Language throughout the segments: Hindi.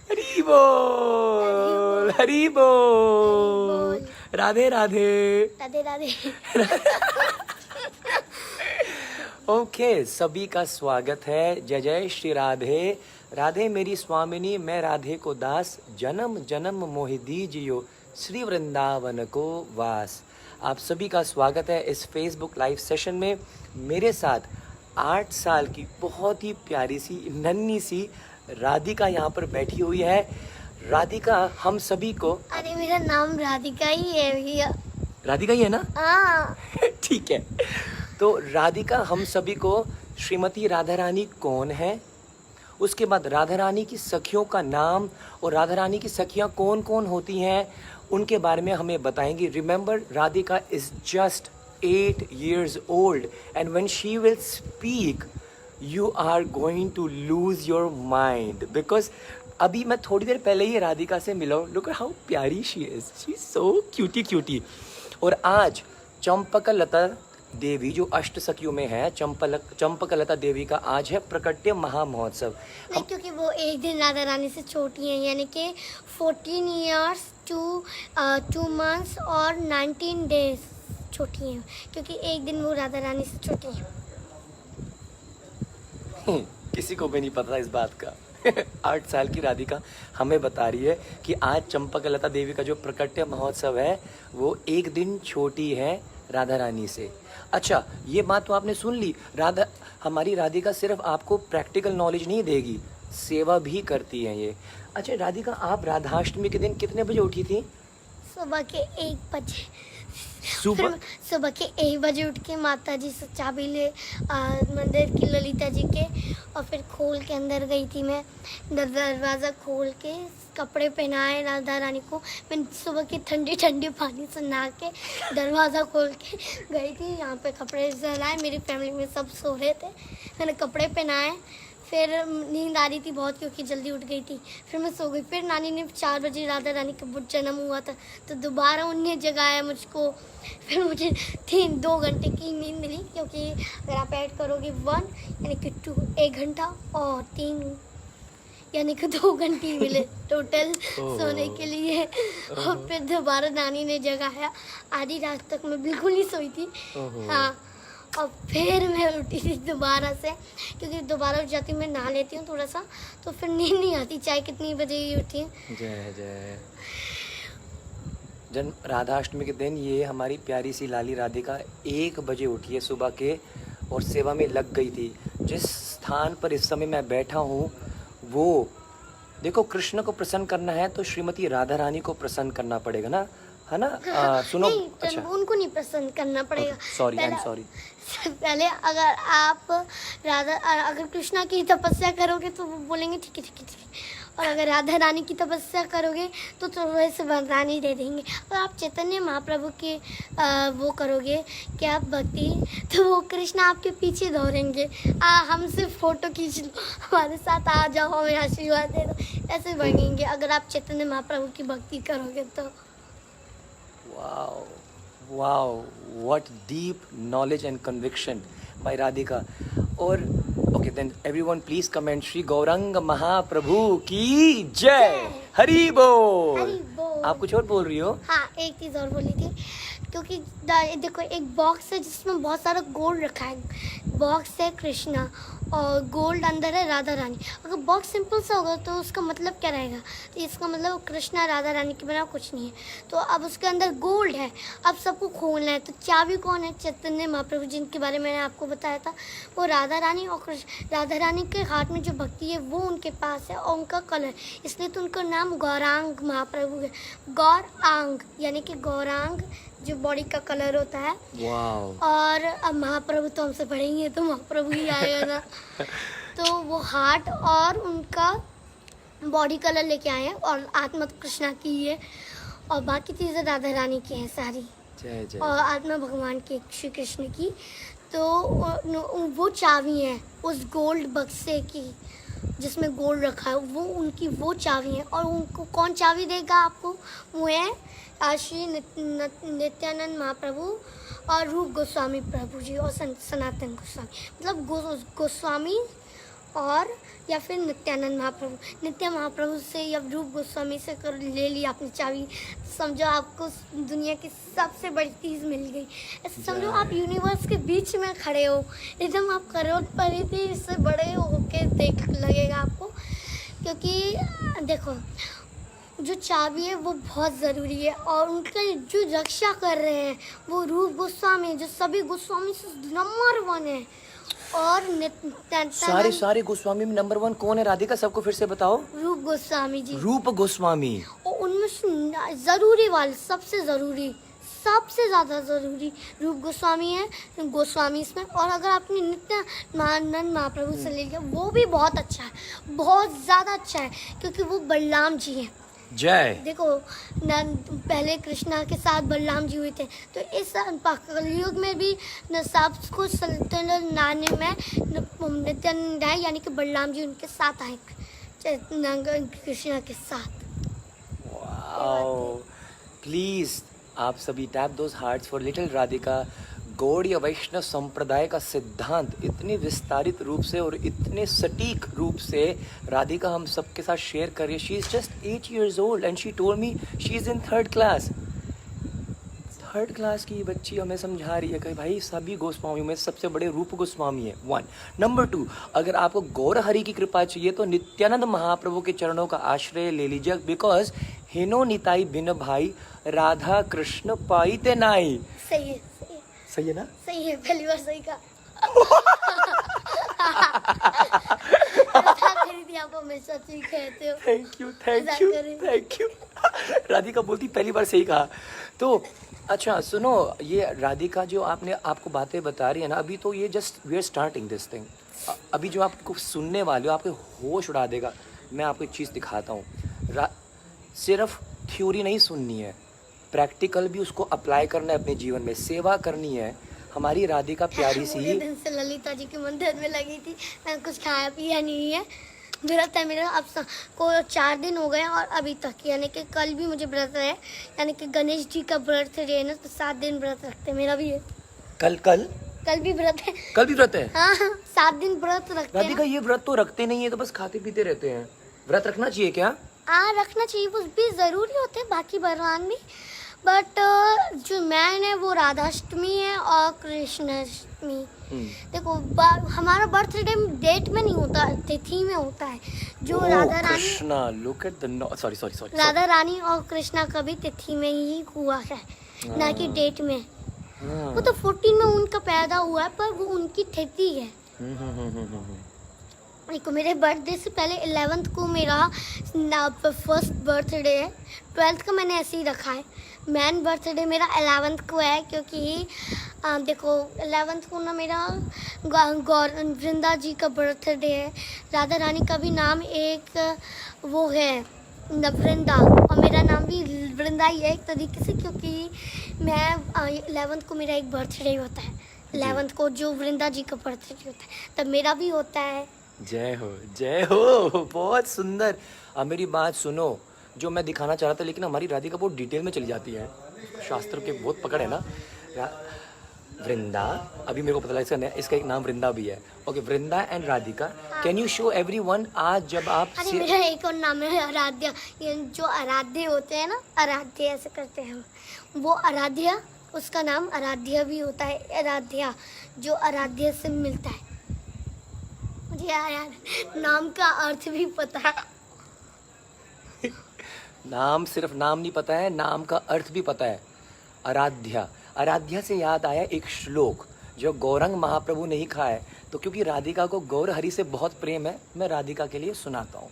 हरी बोल, हरी बोल, राधे राधे, राधे राधे। ओके सभी का स्वागत है। जय जय श्री राधे। राधे मेरी स्वामिनी, मैं राधे को दास, जन्म जन्म मोहि दीजियो, श्री वृंदावन को वास। आप सभी का स्वागत है इस फेसबुक लाइव सेशन में। मेरे साथ 8 साल की बहुत ही प्यारी सी नन्ही सी राधिका यहाँ पर बैठी हुई है। राधिका हम सभी को, अरे मेरा नाम राधिका ही है भैया। राधिका ही है ना? हाँ। ठीक है। तो राधिका हम सभी को श्रीमती राधा रानी कौन है, उसके बाद राधा रानी की सखियों का नाम और राधा रानी की सखियाँ कौन कौन होती हैं उनके बारे में हमें बताएंगी। Remember Radhika is just 8 years old and when she will speak you are going to lose your mind because अभी मैं थोड़ी देर पहले ही राधिका से मिला हूँ। Look at how प्यारी she is, she's so cutie। और आज चंपकलता देवी जो अष्ट सखियों में है, चंपकलता देवी का आज है प्रकट्य महामहोत्सव। नहीं, क्योंकि वो एक दिन राधा रानी से छोटी हैं, यानी कि 14 years 2 months और 19 days छोटी हैं, क्योंकि एक दिन वो राधा रानी से छोटी हैं। किसी को भी नहीं पता इस बात का। 8 साल की राधिका हमें बता रही है कि आज चंपकलता देवी का जो प्रकट्य महोत्सव है वो एक दिन छोटी है राधा रानी से। अच्छा, ये बात तो आपने सुन ली। हमारी राधिका सिर्फ आपको प्रैक्टिकल नॉलेज नहीं देगी, सेवा भी करती है ये। अच्छा राधिका, आप राधाष्टमी के दिन कितने बजे उठी थी? सुबह के 1 बजे। सुबह के 1 बजे उठ के माता जी से चाबी ले मंदिर की ललिता जी के, और फिर खोल के अंदर गई थी। मैं दरवाज़ा खोल के कपड़े पहनाए राधा रानी को। मैं सुबह के ठंडे ठंडे पानी से नहा के दरवाज़ा खोल के गई थी। यहाँ पे कपड़े जलाए, मेरी फैमिली में सब सो रहे थे, मैंने कपड़े पहनाए। फिर नींद आ रही थी बहुत, क्योंकि जल्दी उठ गई थी। फिर मैं सो गई। फिर नानी ने 4 बजे राधा रानी का जन्म हुआ था, तो दोबारा उन्हें जगाया मुझको। फिर मुझे 2 घंटे की नींद मिली, क्योंकि अगर आप ऐड करोगे 1 यानी कि 2 1 घंटा और 3 यानी कि 2 घंटे मिले टोटल सोने के लिए। और फिर दोबारा नानी ने जगाया। आधी रात तक मैं बिल्कुल नहीं सोई थी। हाँ, और फिर मैं उठी थी दोबारा से, क्योंकि दोबारा उठ जाती हूँ, मैं नहा लेती हूँ थोड़ा सा, तो फिर नींद नहीं आती, चाहे कितनी बजे ही उठी। जय जय। जन्म राधाष्टमी के दिन ये हमारी प्यारी सी लाली राधिका 1 बजे उठी है सुबह के, और सेवा में लग गई थी। जिस स्थान पर इस समय मैं बैठा हूँ वो देखो, कृष्ण को प्रसन्न करना है तो श्रीमती राधा रानी को प्रसन्न करना पड़ेगा ना, है ना? सुनो, नहीं, अच्छा उनको नहीं पसंद करना पड़ेगा। Sorry, I am sorry. पहले अगर कृष्णा की तपस्या करोगे तो वो बोलेंगे ठीक है ठीक है ठीक है, और अगर राधा रानी की तपस्या करोगे तो थोड़े से वरदान दे देंगे। और आप चैतन्य महाप्रभु के वो करोगे क्या भक्ति, तो वो कृष्णा आपके पीछे दौड़ेंगे, हमसे फोटो खींच लो, हमारे साथ आ जाओ, हमें आशीर्वाद दे दो, ऐसे बनेंगे अगर आप चैतन्य महाप्रभु की भक्ति करोगे तो। Wow, what deep knowledge and conviction by Radhika. और okay, then everyone please comment Shri Gaurang महाप्रभु की जय, हरि बोल। हरि बोल। आप कुछ और बोल रही हो? हाँ, एक चीज़ और बोली थी, क्योंकि देखो एक बॉक्स है जिसमें बहुत सारा गोल्ड रखा है। बॉक्स है कृष्णा और गोल्ड अंदर है राधा रानी। अगर बॉक्स सिंपल सा होगा तो उसका मतलब क्या रहेगा? तो इसका मतलब कृष्णा राधा रानी के बिना कुछ नहीं है। तो अब उसके अंदर गोल्ड है, अब सबको खोलना है। तो चाबी कौन है? चैतन्य महाप्रभु, जिनके बारे में मैंने आपको बताया था। वो राधा रानी, और राधा रानी के हाथ में जो भक्ति है वो उनके पास है, और उनका कलर, इसलिए तो उनका नाम गौरांग महाप्रभु है। गौरांग यानी कि गौरांग जो बॉडी का कलर होता है। वाओ। और अब महाप्रभु तो हमसे बड़े ही हैं, तो महाप्रभु ही आएगा ना। तो वो हार्ट और उनका बॉडी कलर लेके आए हैं, और आत्मा तो कृष्णा की ही है, और बाकी चीज़ें राधा रानी की हैं सारी। जय जय। और आत्मा भगवान की, श्री कृष्ण की। तो वो चाबी है उस गोल्ड बक्से की जिसमें गोल्ड रखा है, वो उनकी वो चाबी है। और उनको कौन चाबी देगा आपको? वो है श्री नित्यानंद महाप्रभु और रूप गोस्वामी प्रभु जी और सनातन गोस्वामी। मतलब गोस्वामी और या फिर नित्यानंद महाप्रभु। नित्य महाप्रभु से या रूप गोस्वामी से कर ले ली आपने चाबी, समझो आपको दुनिया की सबसे बड़ी चीज़ मिल गई। ऐसे समझो आप यूनिवर्स के बीच में खड़े हो, एकदम आप करोड़पति से बड़े होके देख लगेगा आपको। क्योंकि देखो जो चाबी है वो बहुत ज़रूरी है, और उनका जो रक्षा कर रहे हैं वो रूप गोस्वामी, जो सभी गोस्वामी से नंबर 1 है। और सारे गोस्वामी में नंबर 1 कौन है राधिका? सबको फिर से बताओ। रूप गोस्वामी जी। रूप गोस्वामी। और उनमें से ज़रूरी वाले, सबसे ज़रूरी, सबसे ज़्यादा ज़रूरी रूप गोस्वामी है, गोस्वामी इसमें। और अगर आपने नित्यानंद महाप्रभु से ले लिया, वो भी बहुत अच्छा है, बहुत ज़्यादा अच्छा है, क्योंकि वो बलराम जी हैं। जय। देखो पहले कृष्णा के साथ बलराम जी हुए थे, तो इस कलयुग में भी न सबको सल्तनत नाने में नित्यानंद है, यानी कि बलराम जी उनके साथ आए कृष्णा के साथ। वाओ, प्लीज आप सभी tap those hearts for little Radhika. Gaudiya Vaishnava संप्रदाय का सिद्धांत इतने विस्तारित रूप से और इतने सटीक रूप से राधिका हम सबके साथ शेयर कर रही है। She is just 8 years old and she told me she is in 3rd class। 3rd class की बच्ची हमें समझा रही है कि भाई सभी गोस्वामियों में सबसे बड़े रूप गोस्वामी है 1। नंबर 2, अगर आपको गौर हरि की कृपा चाहिए तो नित्यानंद महाप्रभु के चरणों का आश्रय ले लीजिए, बिकॉज हिनो निताई बिन भाई राधा कृष्ण पाई ते नाई। सही है, सही है ना? सही है, पहली बार सही कहा। आप हमेशा सही कहते हो। Thank you. राधिका बोलती पहली बार सही कहा। तो अच्छा सुनो, ये राधिका जो आपने आपको बातें बता रही है ना, अभी तो ये just we are starting this thing. अभी जो आपको सुनने वाले हो आपके होश उड़ा देगा। मैं आपको एक चीज़ दिखाता हूँ। सिर्फ थ्योरी नहीं सुननी है, प्रैक्टिकल भी उसको अप्लाई करना है अपने जीवन में, सेवा करनी है। हमारी राधिका प्यारी सी दिन से ललिता जी के मंदिर में लगी थी, मैंने कुछ खाया पिया नहीं है। व्रत है मेरा, अब को 4 दिन हो गए और अभी तक, यानी कि कल भी मुझे व्रत है, यानी कि गणेश जी का व्रत है ना, तो 7 दिन व्रत रखते हैं। मेरा भी है। कल भी व्रत है। कल भी व्रत है? हाँ 7 दिन व्रत रखते हैं। राधिका ये व्रत तो रखते नहीं है, तो बस खाते पीते रहते हैं। व्रत रखना चाहिए क्या? हाँ रखना चाहिए, वो भी ज़रूरी होते हैं, बाकी भगवान भी। बट जो मैन है वो राधाष्टमी है और कृष्णाष्टमी। देखो हमारा बर्थडे डेट में नहीं होता, तिथि में होता है। जो Radha Rani, Krishna, look at the sorry Radha Rani और कृष्णा का भी तिथि में ही हुआ है, ना कि डेट में। वो तो 14 में उनका पैदा हुआ है, पर वो उनकी तिथि है। देखो मेरे बर्थडे से पहले 11th को मेरा फर्स्ट बर्थडे है, 12th का मैंने ऐसे ही रखा है। मैन बर्थडे मेरा 11th को है, क्योंकि देखो 11th को ना मेरा वृंदा जी का बर्थडे है। राधा रानी का भी नाम एक वो है वृंदा, और मेरा नाम भी वृंदा ही है एक तरीके से, क्योंकि मैं 11th को मेरा एक बर्थडे होता है। 11th को जो वृंदा जी का बर्थडे होता है तब मेरा भी होता है। जय हो, बहुत सुंदर। अब मेरी बात सुनो, जो मैं दिखाना चाह रहा था, लेकिन हमारी राधिका बहुत डिटेल में चली जाती है, शास्त्र के बहुत पकड़ है ना। वृंदा, अभी मेरे को पता लगा इसका एक नाम वृंदा भी है। Okay, Vrinda and Radhika, can you show everyone आज जब आप अरे मेरा एक और नाम है आराध्या। ये जो आराध्य होते हैं ना, आराध्य ऐसे करते हैं वो आराध्या, उसका नाम आराध्या भी होता है। आराध्या जो आराध्य से मिलता है। मुझे यार नाम का अर्थ भी पता है। नाम सिर्फ नाम नहीं पता है, नाम का अर्थ भी पता है। आराध्या, आराध्या से याद आया एक श्लोक जो गौरंग महाप्रभु ने ही कहा है। तो क्योंकि राधिका को गौर हरि से बहुत प्रेम है, मैं राधिका के लिए सुनाता हूँ।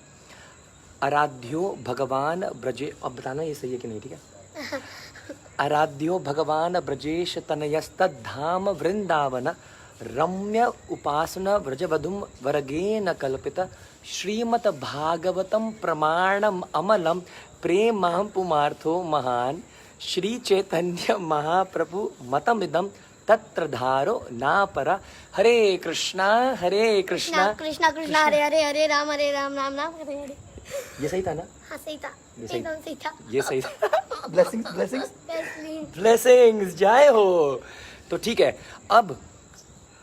आराध्यो भगवान ब्रजे, अब बताना ये सही है कि नहीं, ठीक है? आराध्यो भगवान ब्रजेश तनयस्तद धाम वृंदावन रम्य उपासना व्रजवधुम वरगेन कल्पित श्रीमत भागवतम प्रमाणम अमलम प्रेमहं पुमार्थो महान श्री चैतन्य महाप्रभु मतमिदम तत्र धारो नापरा। हरे कृष्णा कृष्णा कृष्णा हरे हरे, हरे राम राम राम हरे हरे। ये सही था ना? हाँ सही था, एकदम सही था। ये सही था। ब्लेसिंग्स जय हो। तो ठीक है, अब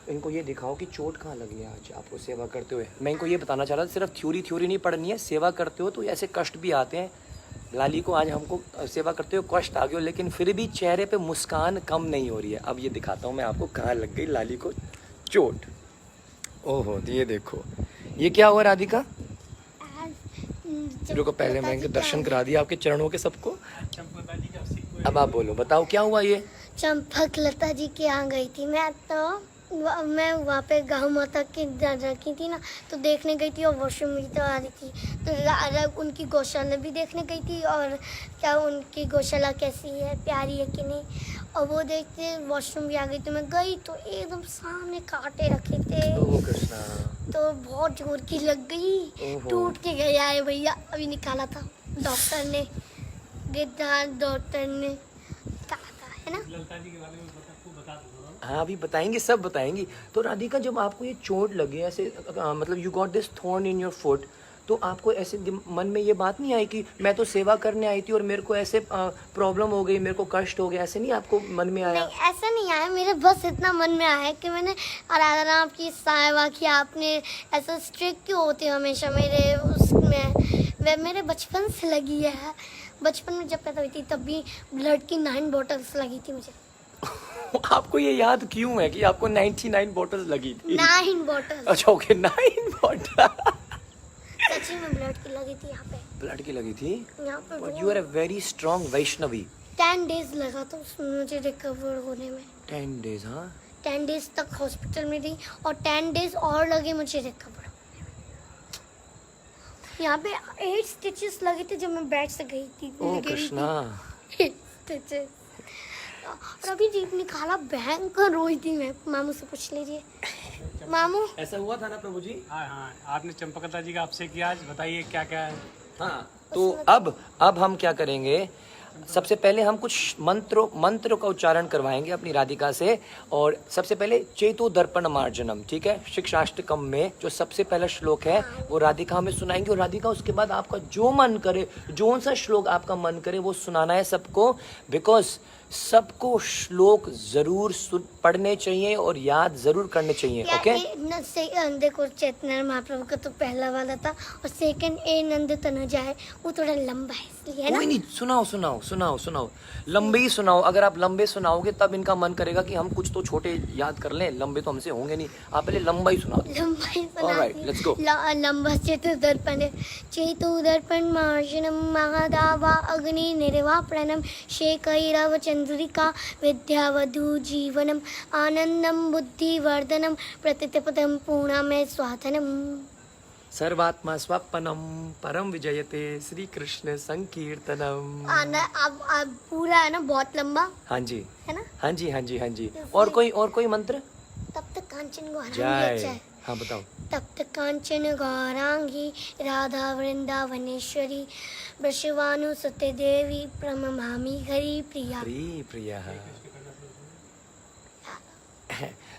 इनको ये दिखाओ कि चोट कहाँ लगी है आज आपको सेवा करते हुए। मैं इनको ये बताना चाह रहा था, सिर्फ थ्योरी नहीं पढ़नी है, सेवा करते हो तो ऐसे कष्ट भी आते हैं। लाली को आज हमको सेवा करते हुए कष्ट आ गया, लेकिन फिर भी चेहरे पे मुस्कान कम नहीं हो रही है। अब ये दिखाता हूँ मैं आपको कहाँ लग गई लाली को चोट। ओहो, ये देखो, ये क्या हुआ राधिका? रुको, पहले मैं इनके दर्शन करा दिया आपके चरणों के सबको। अब आप बोलो, बताओ क्या हुआ? ये चंपक लता जी के यहाँ गई थी मैं, तो मैं वहाँ पे गाँव माता की रखी थी ना, तो देखने गई थी और वॉशरूम भी तो आ रही थी, तो उनकी गौशाला भी देखने गई थी और क्या उनकी गौशाला कैसी है, प्यारी है कि नहीं, और वो देखते वॉशरूम भी आ गई, तो मैं गई तो एकदम सामने कांटे रखे थे। ओह कृष्णा, तो बहुत जोर की लग गई, टूट के गया है भैया, अभी निकाला था डॉक्टर ने, डॉक्टर ने कहा था, है ना। ललता जी के बारे में बता दो। हाँ अभी बताएंगे, सब बताएंगी। तो राधिका, जब आपको ये चोट लगी ऐसे, मतलब you got this thorn in your foot, तो आपको ऐसे मन में ये बात नहीं आई कि मैं तो सेवा करने आई थी और मेरे को ऐसे प्रॉब्लम हो गई, मेरे को कष्ट हो गया, ऐसे नहीं आपको मन में आया? नहीं, ऐसा नहीं आया, मेरे बस इतना मन में आया कि मैंने आराधना आपकी सेवा की, आपने ऐसा स्ट्रिक्ट क्यों होते हो हमेशा मेरे उसमें, वह मेरे बचपन से लगी है। बचपन में जब पैदा हुई थी तब भी ब्लड की 9 बॉटल्स लगी थी मुझे। आपको ये याद क्यों है कि आपको 99 बॉटल्स लगी थी? 9 बॉटल। अच्छा ओके, 9 बॉटल सच्ची में ब्लड की लगी थी यहाँ पे। ब्लड की लगी थी? यहाँ पे you are a very strong Vaishnavi. 10 days लगा था उसमें मुझे रिकवर होने में। 10 डेज? हाँ, 10 डेज तक हॉस्पिटल में रही और 10 डेज और लगे मुझे रिकवर होने में। यहाँ पे 8 स्टिचेस लगे थे जब मैं बेड से गई थी। ओह कृष्णा, 8 स्टिचेस। और अभी जीप निकाला, भयंकर रोई थी मैं। मामू से पूछ लीजिए। मामू, ऐसा हुआ था ना प्रभु जी? हाँ हाँ, आपने चंपकलता जी का आपसे किया, आज बताइए क्या क्या है। हाँ, तो अब हम क्या करेंगे, सबसे पहले हम कुछ मंत्र का उच्चारण करवाएंगे अपनी राधिका से। और सबसे पहले चेतो दर्पण मार्जनम, ठीक है, शिक्षाष्टकम में जो सबसे पहला श्लोक है वो राधिका हमें सुनाएंगे। और राधिका उसके बाद आपका जो मन करे, जो सा श्लोक आपका मन करे वो सुनाना है सबको, बिकॉज सबको श्लोक जरूर पढ़ने चाहिए और याद जरूर करने चाहिए। ओके? देखो चैतन्य महाप्रभु का तो पहला वाला था और सेकंड ए नंद तनुजा है, वो थोड़ा लंबा है इसलिए, है ना। कोई नहीं, सुनाओ, लंबे ही सुनाओ। अगर आप लंबे सुनाओगे तब इनका मन करेगा कि हम कुछ तो छोटे याद कर लें, लंबे तो हमसे होंगे नहीं। आप पहले लंबा ही सुनाओ। लंबा ही Alright, let's go. लंबा चेतो दर्पण मार्जनम महादावा अग्नि निर्वापणम शेखैरव चंद्रिका विद्यावधू जीवनम आनंदम बुद्धिवर्धनम प्रतिपदम पूर्णमय स्वाधनम। सर्वात्मा स्वप्नम परम विजयते श्री कृष्ण संकीर्तनम। अब पूरा है ना, बहुत लंबा हाँ जी, है ना। हाँ जी। और कोई मंत्र? तब तक कांचन गौरांगी जय। अच्छा है। हाँ बताओ। तब तक कांचन गौरांगी राधा वृंदावनेश्वरी वृषभानु सत्य देवी प्रणमामि हरि प्रिया। प्रिया।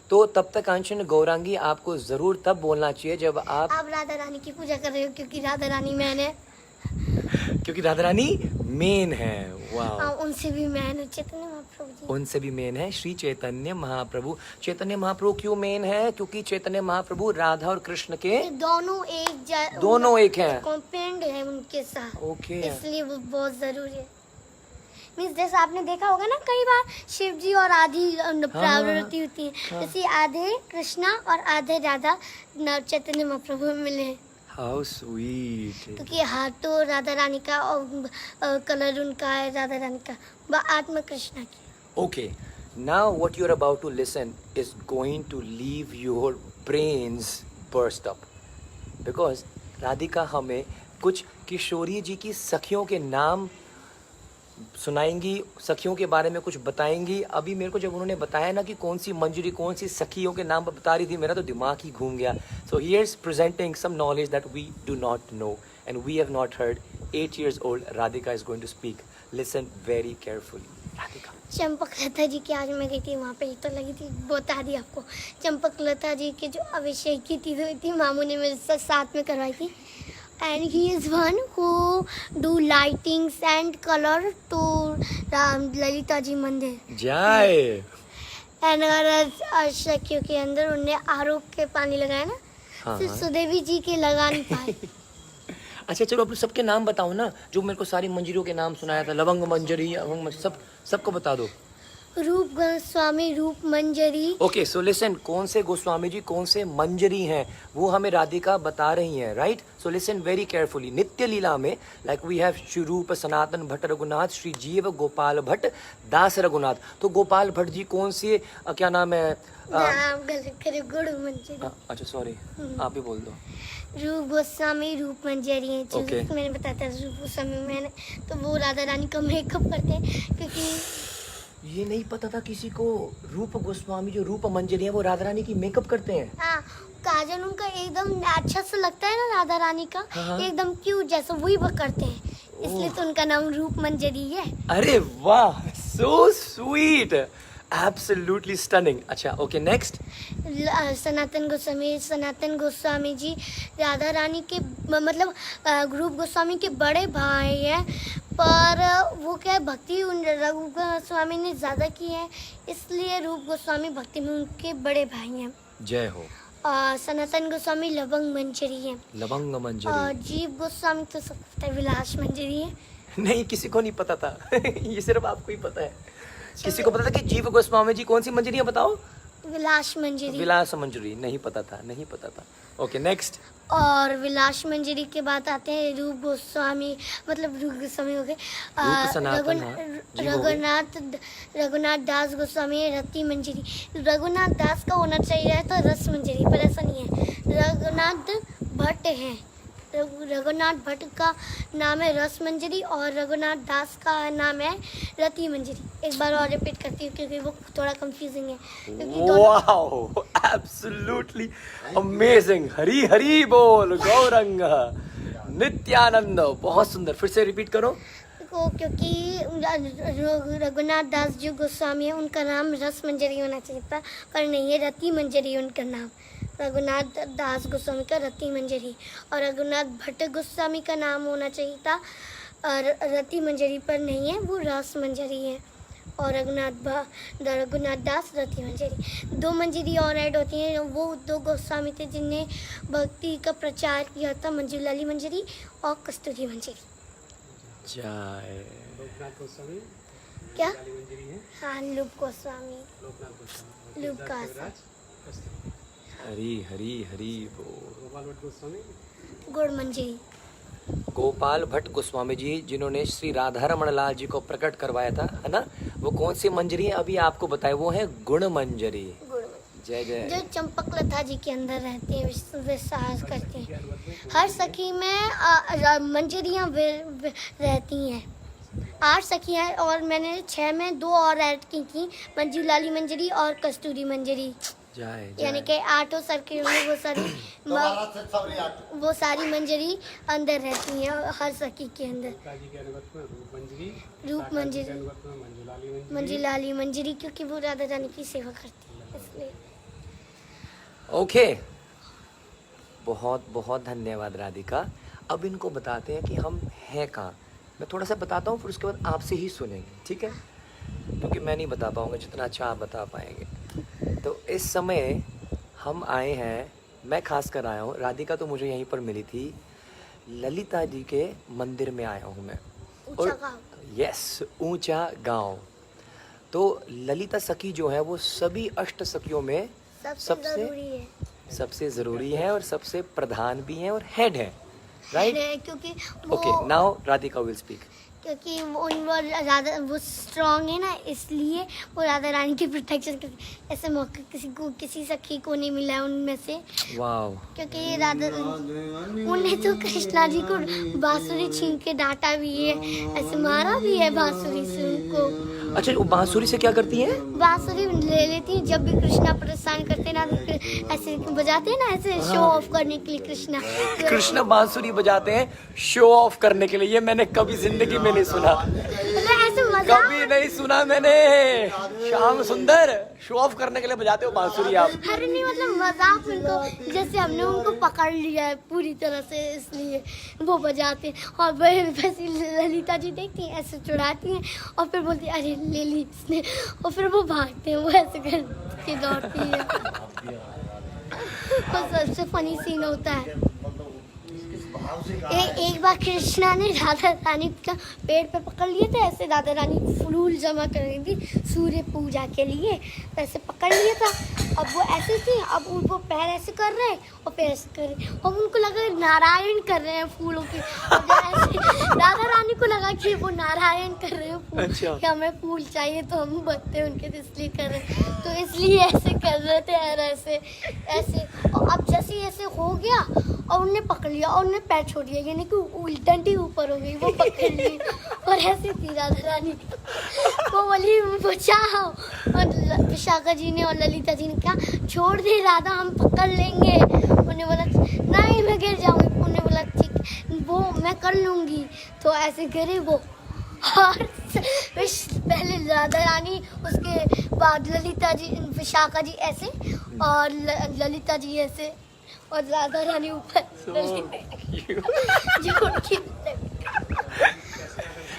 तो तब तक कांचन गौरांगी आपको जरूर तब बोलना चाहिए जब आप राधा रानी की पूजा कर रहे हो, क्योंकि राधा रानी मैन है। क्योंकि राधा रानी मेन है। वाह, उनसे भी मैन है चैतन्य महाप्रभु जी। उनसे भी मेन है श्री चैतन्य महाप्रभु। चैतन्य महाप्रभु क्यों मेन है? क्योंकि चैतन्य महाप्रभु राधा और कृष्ण के दोनों एक हैं, कंपेंड है उनके साथ। ओके, इसलिए वो बहुत जरूरी है। मीन्स जैसे आपने देखा होगा ना, कई बार शिव जी और आधी प्रावृत्ति होती है, जैसे आधे कृष्णा और आधे राधा चैतन्य महाप्रभु में मिले। How sweet. क्योंकि हाथ तो राधा रानी का और कलर उनका है राधा रानी का, आत्मा कृष्णा की। Okay, now what you're about to listen is going to leave your brains burst up, because Radhika हमें कुछ किशोरी जी की सखियों के नाम सुनाएंगी, सखियों के बारे में कुछ बताएंगी। अभी मेरे को जब उन्होंने बताया ना कि कौन सी मंजरी कौन सी सखियों के नाम बता रही थी, मेरा तो दिमाग ही घूम गया। So here's presenting some knowledge that we do not know and we have not heard. 8 years old Radhika is going to speak. Listen very carefully. Radhika. Champak Lata ji की आज मैं गई थी वहाँ पे, तो लगी थी, बता दी आपको। चंपक लता जी के जो अभिषेक की थी हुई थी, मामू ने मेरे साथ में करवाई थी। And he is one who do lightings and color to Lalita ji मंदिर। जय। एंड सखियों के अंदर उनने आरोप के पानी लगाया ना, हाँ, सिर्फ हाँ। सुदेवी जी के लगा नहीं पाए। अच्छा चलो अब सबके नाम बताओ ना, जो मेरे को सारी मंजरियों के नाम सुनाया था, लवंग मंजरी, अभंग मंजरी, सबको बता दो। रूप गोस्वामी, रूप मंजरी। ओके सो लिसन, कौन से गोस्वामी जी कौन से मंजरी हैं वो हमें राधिका बता रही हैं, right? So listen very carefully. नित्य लीला में लाइक वी हैव श्री रूप सनातन भट्ट रघुनाथ, श्री जीव गोपाल भट्ट दास रघुनाथ। तो गोपाल भट्ट जी कौन से क्या नाम है? नाम गलत करे, गुड़ मंजरी। अच्छा सॉरी, आप ही बोल दो। रूप गोस्वामी, रूप मंजरी है। Okay. मैंने बताया था रूप गोस्वामी, मैंने तो वो राधा रानी का मेकअप करते हैं, क्योंकि ये नहीं पता था किसी को, रूप गोस्वामी जो रूप मंजरी है वो राधा रानी की मेकअप करते हैं। हाँ, काजल उनका एकदम अच्छा सा लगता है ना राधा रानी का, हाँ। एकदम क्यूट जैसा, वही वो करते हैं, इसलिए तो उनका नाम रूप मंजरी है। अरे वाह, सो स्वीट, एब्सोल्युटली स्टनिंग। अच्छा ओके नेक्स्ट। सनातन गोस्वामी जी राधा रानी के मतलब रूप गोस्वामी के बड़े भाई हैं, पर वो क्या है, भक्ति उन रघु गोस्वामी ने ज़्यादा की है, इसलिए रूप गोस्वामी भक्ति में उनके बड़े भाई हैं। जय हो। सनातन गोस्वामी लवंग मंजरी है। लवंग और मंजरी। जीव गोस्वामी तो सबको पता है, विलास मंजरी है। नहीं, किसी को नहीं पता था। ये सिर्फ आपको ही पता है। किसी को पता था कि जीव गोस्वामी जी कौन सी मंजरी है बताओ? विलास मंजरी। विलास मंजरी, नहीं पता था, नहीं पता था। Okay next. और विलास मंजरी के बाद आते हैं रूप गोस्वामी, मतलब रूप गोस्वामी हो गए। रूप सनातन, हाँ, जी हो गए। रघुनाथ दास गोस्वामी, रति मंजरी। रघुनाथ दास का होना चाहिए तो रस मंजरी, पर ऐसा नहीं है, रघुनाथ भट्ट है। रघुनाथ भट्ट का नाम है रस मंजरी और रघुनाथ दास का नाम है रति मंजरी। एक बार और रिपीट करती हूँ क्योंकि वो थोड़ा कंफ्यूजिंग है, क्योंकि wow, absolutely amazing. Hari Hari बोल गौरंग नित्यानंद। बहुत सुंदर, फिर से रिपीट करो। क्योंकि रघुनाथ दास जो गोस्वामी है उनका नाम रस मंजरी होना चाहिए था, पर नहीं है, रति मंजरी उनका नाम। रघुनाथ दास गोस्वामी का रति मंजरी, और रघुनाथ भट्ट गोस्वामी का नाम होना चाहिए था रति मंजरी, पर नहीं है, वो रस मंजरी है। और रघुनाथ दास रति मंजरी। दो मंजरी और ऐड होती हैं, वो दो गोस्वामी थे जिनने भक्ति का प्रचार किया था, मंजूलाली मंजरी और कस्तूरी मंजरी। जय। लोकनाथ गोस्वामी, क्या? काली मंजरी है, हाँ, लूप गोस्वामी, लोकनाथ गोस्वामी, लूप का कविराज, कस्तूरी। हरी हरी हरी बोल। गोपाल भट्ट गोस्वामी, गुड़ मंजरी। गोपाल भट्ट गोस्वामी जी जिन्होंने श्री राधा रमण लाल जी को प्रकट करवाया था, है ना, वो कौन सी मंजरी है अभी आपको बताया, वो है गुण मंजरी। गुड़ मंजरी जय जय। जो चंपक लता जी के अंदर रहती है, विश्वास करती हैं। हर सखी में मंजरियाँ रहती हैं। 8 सखियाँ हैं और मैंने 6 में 2 और ऐड की थी, मंजूलाली मंजरी और कस्तूरी मंजरी। जय यानी जय। कि 8 सर्किल में वो सारी मंजरी अंदर रहती हैं हर सखी के अंदर। पिताजी के अनुगत में रूप मंजरी, रूप काका जी मंजरी। के अनुगत में मंजूलाली मंजरी, मंजूलाली मंजरी, क्योंकि वो राधा रानी की सेवा करती है, इसलिए। ओके, बहुत बहुत धन्यवाद राधिका। अब इनको बताते हैं कि हम हैं कहाँ। मैं थोड़ा सा बताता हूँ, फिर उसके बाद आपसे ही सुनेंगे, ठीक है? क्योंकि मैं नहीं बता पाऊँगा जितना अच्छा आप बता पाएंगे। तो इस समय हम आए हैं, मैं खास कर आया हूँ, राधिका तो मुझे यहीं पर मिली थी, ललिता जी के मंदिर में आया हूँ मैं। ऊंचा गाँव। यस, ऊंचा गांव। तो ललिता सखी जो है वो सभी अष्ट सखियों में सबसे ज़रूरी है और सबसे प्रधान भी है और हेड है, राइट? क्योंकि okay, now Radhika will speak. क्योंकि वो स्ट्रांग है ना, इसलिए वो राधा रानी की प्रोटेक्शन करती है। ऐसे मौका किसी सखी को नहीं मिला है उनमें से, वाओ। क्योंकि राधा उन्हें तो कृष्णा जी को बांसुरी छीन के डांटा भी है, ऐसे मारा भी है बांसुरी से उनको। अच्छा, वो बांसुरी से क्या करती है? बांसुरी ले लेती है, जब भी कृष्णा परेशान करते ना, ऐसे बजाते हैं ना, ऐसे शो ऑफ करने के लिए कृष्णा। कृष्ण बांसुरी बजाते हैं शो ऑफ करने के लिए? ये मैंने कभी जिंदगी में नहीं सुना। मतलब ऐसे मजाक कभी नहीं सुना मैंने। श्याम सुंदर शो ऑफ करने के लिए बजाते हो बांसुरी आप? अरे नहीं मतलब मजाक उनको, जैसे हमने उनको पकड़ लिया है पूरी तरह से इसलिए वो बजाते हैं। और वैसे ललिता जी देखती हैं ऐसे चुड़ाती हैं और फिर बोलती है अरे ले ली इसने, और फिर वो भागते हैं, वो ऐसे करके दौड़ती है। तो सबसे फनी सीन होता है एक बार कृष्णा ने राधा रानी का पेड़ पे पकड़ लिए थे, ऐसे राधा रानी फूल जमा कर रही थी सूर्य पूजा के लिए, ऐसे पकड़ लिया था। अब वो ऐसे थी, अब उनको पैर ऐसे कर रहे हैं और फिर ऐसे कर रहे हैं, और उनको लगा नारायण कर रहे हैं फूलों की। राधा रानी को लगा कि वो नारायण कर रहे हैं फूल। अच्छा। कि हमें फूल चाहिए तो हम बत्ते उनके तो इसलिए कर रहे हैं, तो इसलिए ऐसे कर रहे थे यार, ऐसे ऐसे। और अब जैसे ऐसे हो गया और उन्हें पकड़ लिया और उन्हें पैर छोड़ दिया, यानी कि उल्टंटी ऊपर हो गई, वो पकड़ ली और ऐसे थी राधा रानी। वो बोली बचाओ, और विशाखा जी ने और ललिता जी ने कहा छोड़ दे राधा, हम पकड़ लेंगे। उन्हें बोला नहीं मैं गिर जाऊंगी, उन्हें बोला ठीक वो मैं कर लूंगी, तो ऐसे गिरे वो। और पहले राधा रानी, उसके बाद ललिता जी, विशाखा जी ऐसे और ललिता जी ऐसे, और राधा रानी ऊपर।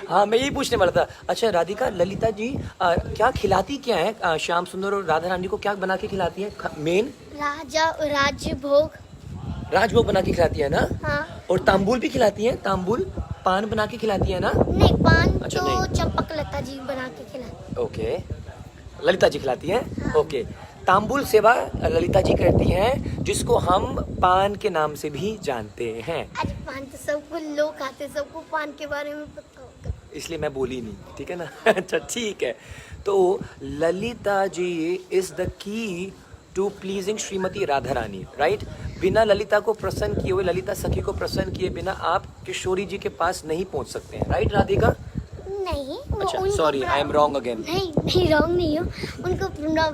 हाँ मैं यही पूछने वाला था। अच्छा राधिका, ललिता जी क्या खिलाती क्या है श्याम सुंदर और राधा रानी को? क्या बना के खिलाती है मेन? राज्य भोग, राजभोग बना के खिलाती है ना? हाँ। और तांबुल भी खिलाती है? तांबुल पान बना के खिलाती है ना? नहीं पान अच्छा, तो नहीं। चंपक लता जी बना के खिलाती। ओके, ललिता जी खिलाती हैं। ओके, तांबुल सेवा ललिता जी करती हैं, जिसको हम पान के नाम से भी जानते हैं। अरे पान तो सबको लोग खाते, सबको पान के बारे में पता होगा, इसलिए मैं बोली नहीं, ठीक है ना? अच्छा ठीक है। तो Lalita ji is the key to pleasing Shrimati Radha Rani, right? बिना ललिता को प्रसन्न किए हुए, ललिता सखी को प्रसन्न किए बिना आप किशोरी जी के पास नहीं पहुंच सकते हैं, राइट राधिका? नहीं अच्छा sorry, I am wrong again. नहीं रॉन्ग नहीं हो, उनको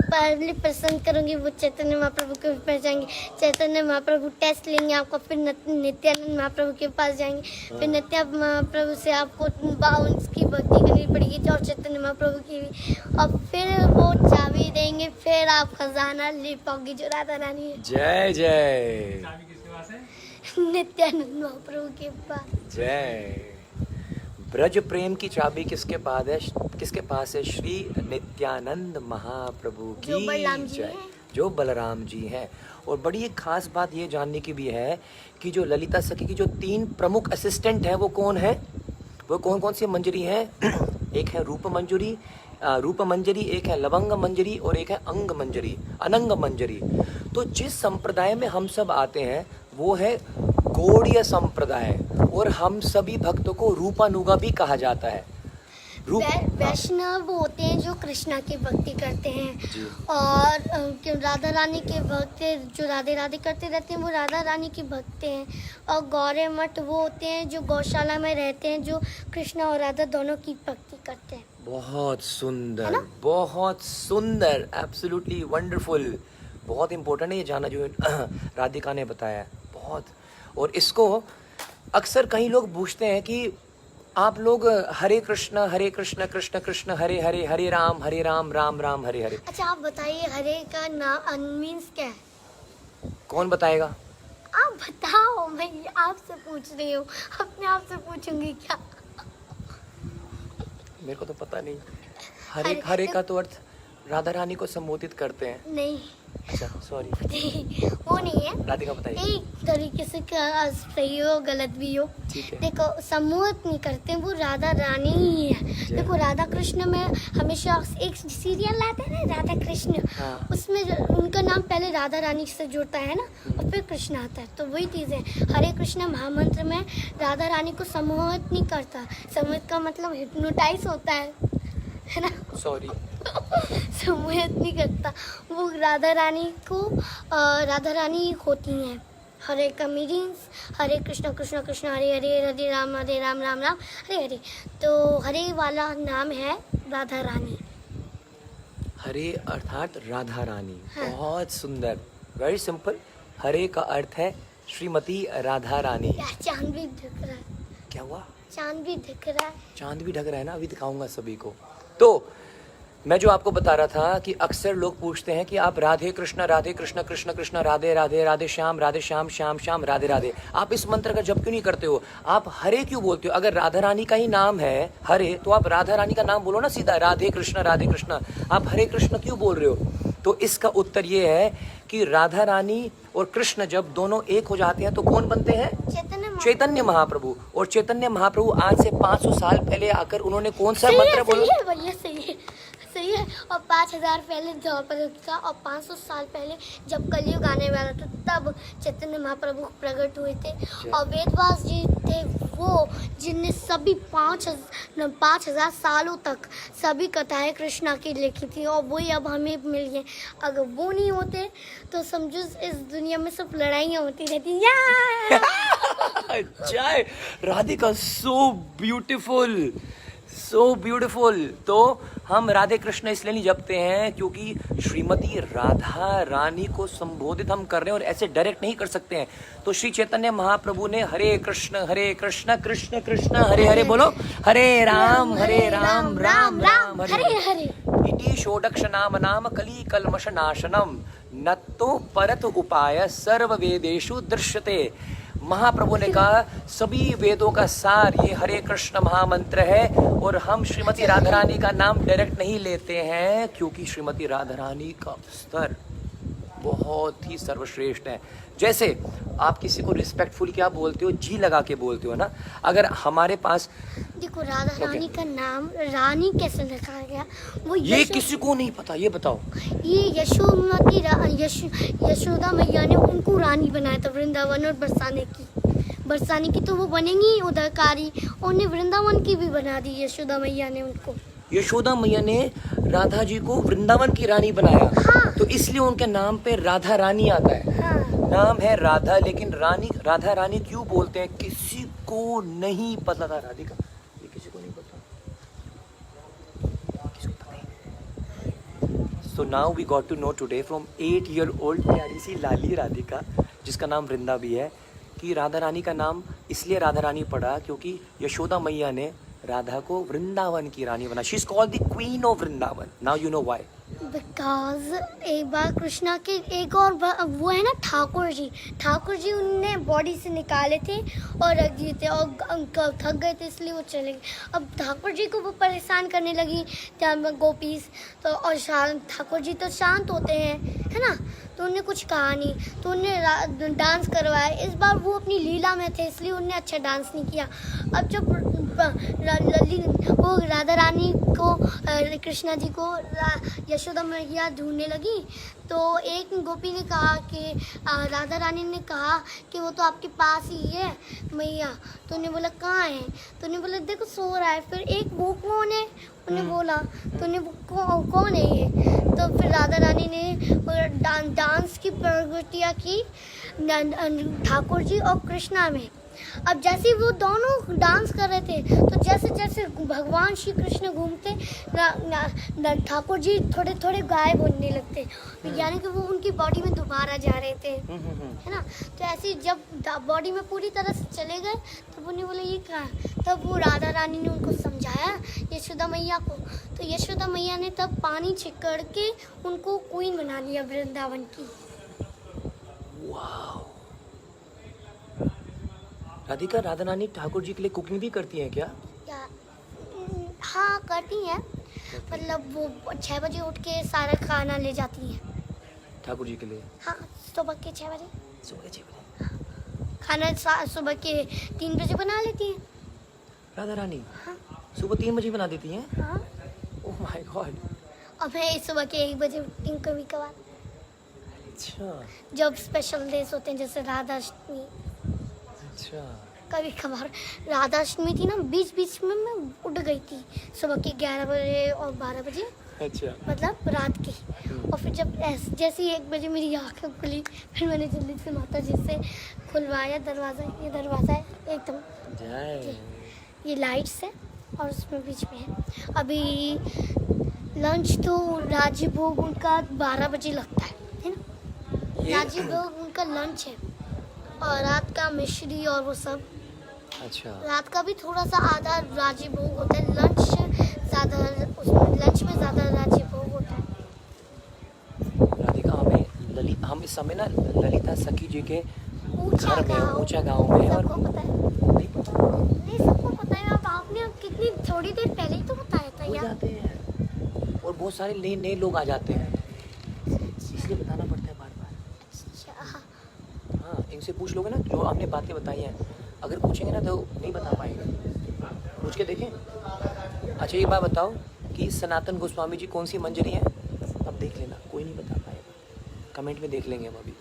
पहले पसंद करोगे वो चैतन्य महाप्रभु के पास जाएंगे, चैतन्य महाप्रभु टेस्ट लेंगे आपको, फिर नित्यानंद महाप्रभु के पास जाएंगे, फिर नित्या महाप्रभु से आपको उसकी भक्ति करनी पड़ेगी और चैतन्य महाप्रभु की भी, और फिर वो चाबी देंगे, फिर आप खजाना ले पाओगे जो राधा रानी है। जय जय। चाबी किसके पास है? नित्यानंद महाप्रभु के पास। जय। ब्रज प्रेम की चाबी किसके पास है? किसके पास है? श्री नित्यानंद महाप्रभु की जो बलराम जी जय, हैं। जो बलराम जी हैं। और बड़ी एक खास बात ये जानने की भी है कि जो ललिता सखी की जो 3 प्रमुख असिस्टेंट हैं वो कौन है? वो कौन कौन सी मंजरी हैं? एक है रूप मंजरी, एक है लवंग मंजरी और एक है अनंग मंजरी। तो जिस संप्रदाय में हम सब आते हैं वो है गौड़ीय संप्रदाय, और हम सभी भक्तों को रूपानुगा भी कहा जाता है। वैष्णव वो होते हैं जो कृष्णा की भक्ति करते जी। हैं, और राधा रानी के भक्त जो राधे राधे करते रहते हैं वो राधा रानी की भक्त हैं, और गौरे मठ वो होते हैं जो गौशाला में रहते हैं, जो कृष्णा और राधा दोनों की भक्ति करते हैं। बहुत है सुंदर, ना? बहुत सुंदर, एब्सोल्युटली वंडरफुल। बहुत इम्पोर्टेंट है ये जानना जो राधिका ने बताया, बहुत। और इसको अक्सर कई लोग पूछते हैं कि आप लोग हरे कृष्ण कृष्ण कृष्ण हरे हरे, हरे राम राम राम हरे हरे। अच्छा आप बताइए हरे का नाम मीन्स क्या है? कौन बताएगा? आप बताओ, मैं आपसे पूछ रही हूँ, अपने आप से पूछूंगी क्या? मेरे को तो पता नहीं। हरे का तो अर्थ राधा रानी को संबोधित करते हैं। नहीं, अच्छा सॉरी, वो नहीं है। राधिका बताइए। एक तरीके से सही हो गलत भी हो, ठीक है। देखो सम्मोहित नहीं करते, वो राधा रानी ही है। देखो राधा कृष्ण में हमेशा एक सीरियल आते हैं ना राधा कृष्ण, हाँ। उसमें उनका नाम पहले राधा रानी से जुड़ता है ना, और फिर कृष्ण आता है, तो वही चीज़ है। हरे कृष्ण महामंत्र में राधा रानी को सम्मोहित नहीं करता, सम्मोहित का मतलब हिप्नोटाइज होता है ना, सॉरी। सम्मोहित नहीं करता वो। राधा रानी होती हैं। हरे का मीनिंग्स हरे कृष्ण कृष्ण कृष्ण हरे हरे, हरे राम राम राम हरे हरे। तो हरे वाला नाम है राधा रानी। हरे अर्थात राधा रानी। हाँ। बहुत सुंदर, वेरी सिंपल। हरे का अर्थ है श्रीमती राधा रानी। क्या चांद भी दिख रहा है। क्या हुआ? चांद भी दिख रहा है। चांद भी ढक रहा है ना, अभी दिखाऊंगा सभी को। तो मैं जो आपको बता रहा था कि अक्सर लोग पूछते हैं कि आप राधे कृष्ण कृष्ण कृष्ण राधे राधे राधे श्याम श्याम श्याम राधे राधे, आप इस मंत्र का जप क्यों नहीं करते हो? आप हरे क्यों बोलते हो? अगर राधा रानी का ही नाम है हरे, तो आप राधा रानी का नाम बोलो ना सीधा, राधे कृष्ण। आप हरे कृष्ण क्यों बोल रहे हो? तो इसका उत्तर ये है कि राधा रानी और कृष्ण जब दोनों एक हो जाते हैं तो कौन बनते हैं? चैतन्य महाप्रभु। और चैतन्य महाप्रभु आज से 500 साल पहले आकर उन्होंने कौन सा मंत्र बोला? सही है भैया, सही है। और 5000 पहले द्वापर का, और 500 साल पहले जब कलयुग आने वाला था तब चैतन्य महाप्रभु प्रकट हुए थे। और वेदव्यास जी थे वो जिनने सभी 5000 सालों तक सभी कथाएं कृष्णा की लिखी थी, और वही अब हमें मिल गए। अगर वो नहीं होते तो समझो इस दुनिया में सिर्फ लड़ाइयाँ होती रहती। जय Radhika, so beautiful, so beautiful. तो हम राधे कृष्ण इसलिए नहीं जपते हैं क्योंकि श्रीमती राधा रानी को संबोधित हम कर रहे हैं और ऐसे डायरेक्ट नहीं कर सकते हैं। तो श्री चैतन्य महाप्रभु ने हरे कृष्ण कृष्ण कृष्ण हरे हरे बोलो, हरे राम राम राम हरे हरे। इति षोडश नाम कली कल्मष नाशनम नत्तो परत उपाय सर्व वेदेषु दृश्यते। महाप्रभु ने कहा सभी वेदों का सार ये हरे कृष्ण महामंत्र है, और हम श्रीमती राधा रानी का नाम डायरेक्ट नहीं लेते हैं क्योंकि श्रीमती राधा रानी का स्तर बहुत ही सर्वश्रेष्ठ है। जैसे आप किसी को रिस्पेक्टफुल क्या बोलते हो? जी लगा के बोलते हो ना। अगर हमारे पास देखो राधा रानी का नाम रानी कैसे रखा गया वो ये किसी को नहीं पता, ये बताओ। ये यशोदा मैया ने उनको रानी बनाया था वृंदावन और बरसाने की तो वो बनेंगी उदयकारी, उन्हें वृंदावन की भी बना दी यशोदा मैया ने उनको। यशोदा मैया ने राधा जी को वृंदावन की रानी बनाया। हाँ। तो इसलिए उनके नाम पे राधा रानी आता है। हाँ। नाम है राधा, लेकिन राधा रानी क्यों बोलते हैं किसी को नहीं पता था। राधिका ये किसी को नहीं पता, किसी को पता ही। So now we got to know today from 8-year-old प्यारी सी लाली राधिका जिसका नाम वृंदा भी है, कि राधा रानी का नाम इसलिए राधा रानी पड़ा क्योंकि यशोदा मैया ने राधा को वृंदावन की रानी बना। She is called the queen of Vrindavan. Now you know why. Because एक बार कृष्णा के एक और वो है ना ठाकुर जी उनने बॉडी से निकाले थे और रख दिए थे, और थक गए थे इसलिए वो चले गए। अब ठाकुर जी को वो परेशान करने लगी गोपीस, तो और ठाकुर जी तो शांत होते हैं है ना, तो उन्हें कुछ कहा नहीं, तो उन्हें डांस करवाया। इस बार वो अपनी लीला में थे इसलिए उन्हें अच्छा डांस नहीं किया। अब जब वो राधा रानी को कृष्णा जी को यशोदा मैया ढूंढने लगी, तो एक गोपी ने कहा कि राधा रानी ने कहा कि वो तो आपके पास ही है मैया। तो उन्हें बोला कहाँ है, तो उन्हें बोला देखो सो रहा है। फिर एक वो कौन है उन्हें बोला, तो उन्हें कौन है ये, तो फिर राधा रानी ने डांस की प्रगतियाँ की ठाकुर जी और कृष्णा में। अब जैसे वो दोनों डांस कर रहे थे तो जैसे जैसे भगवान श्री कृष्ण घूमते ठाकुर जी थोड़े थोड़े गायब होने लगते, यानी कि वो उनकी बॉडी में दोबारा जा रहे थे है ना। तो ऐसे जब बॉडी में पूरी तरह से चले गए तब उन्हें बोले ये क्या है, तब वो राधा रानी ने उनको समझाया यशोदा मैया को, तो यशोदा मैया ने तब पानी छिड़क के उनको क्वीन बना लिया वृंदावन की। वाओ। राधिका, राधा रानी ठाकुर जी के लिए कुकिंग भी करती हैं क्या? हाँ करती हैं, मतलब वो 6 बजे उठ के सारा खाना ले जाती हैं ठाकुर जी के लिए। हाँ सुबह के 6 बजे, सुबह के 6 बजे खाना सुबह के 3 बजे बना लेती हैं राधा रानी। हाँ। सुबह 3 बजे बना देती हैं। हाँ। Oh my God. और मैं सुबह के 1 बजे उठती हूँ कभी कभार, अच्छा जब स्पेशल डेज होते हैं जैसे राधाष्टमी। अच्छा। कभी कभार राधाष्टमी थी ना, बीच बीच में मैं उठ गई थी सुबह के 11 बजे और 12 बजे, अच्छा मतलब रात की। और फिर जब जैसे ही 1 बजे मेरी आँखें खुली, फिर मैंने जल्दी से माता जी से खुलवाया दरवाज़ा। ये दरवाज़ा है एकदम, ये लाइट्स है और उसमें बीच में है। अभी लंच तो राजीव भोग उनका 12 बजे लगता है ना, राजीव भोग उनका लंच है, और रात का मिश्री और वो सब अच्छा, रात का भी थोड़ा सा आधा राजी भोग होता है, लंच ज़्यादा, उसमें लंच में ज़्यादा राजी भोग होता है। राधिका हम इस समय ना ललिता सखी जी के ऊंचा घर में, गाँव, ऊंचा गांव में है। और सबको पता है। नहीं पता, नहीं, सबको पता है। अब आपने कितनी थोड़ी देर पहले ही तो बताया था हो यार। जाते हैं और बहुत सारे नए नए लोग आ जाते हैं, इसलिए बताना पड़ता है बार बार। अच्छा, हाँ, इनसे पूछ लोगे ना जो आपने बातें बताई हैं, अगर पूछेंगे ना तो नहीं बता पाएंगे, पूछ के देखें। अच्छा, ये बात बताओ कि सनातन गोस्वामी जी कौन सी मंजरी है? अब देख लेना, कोई नहीं बता पाएगा, कमेंट में देख लेंगे हम अभी।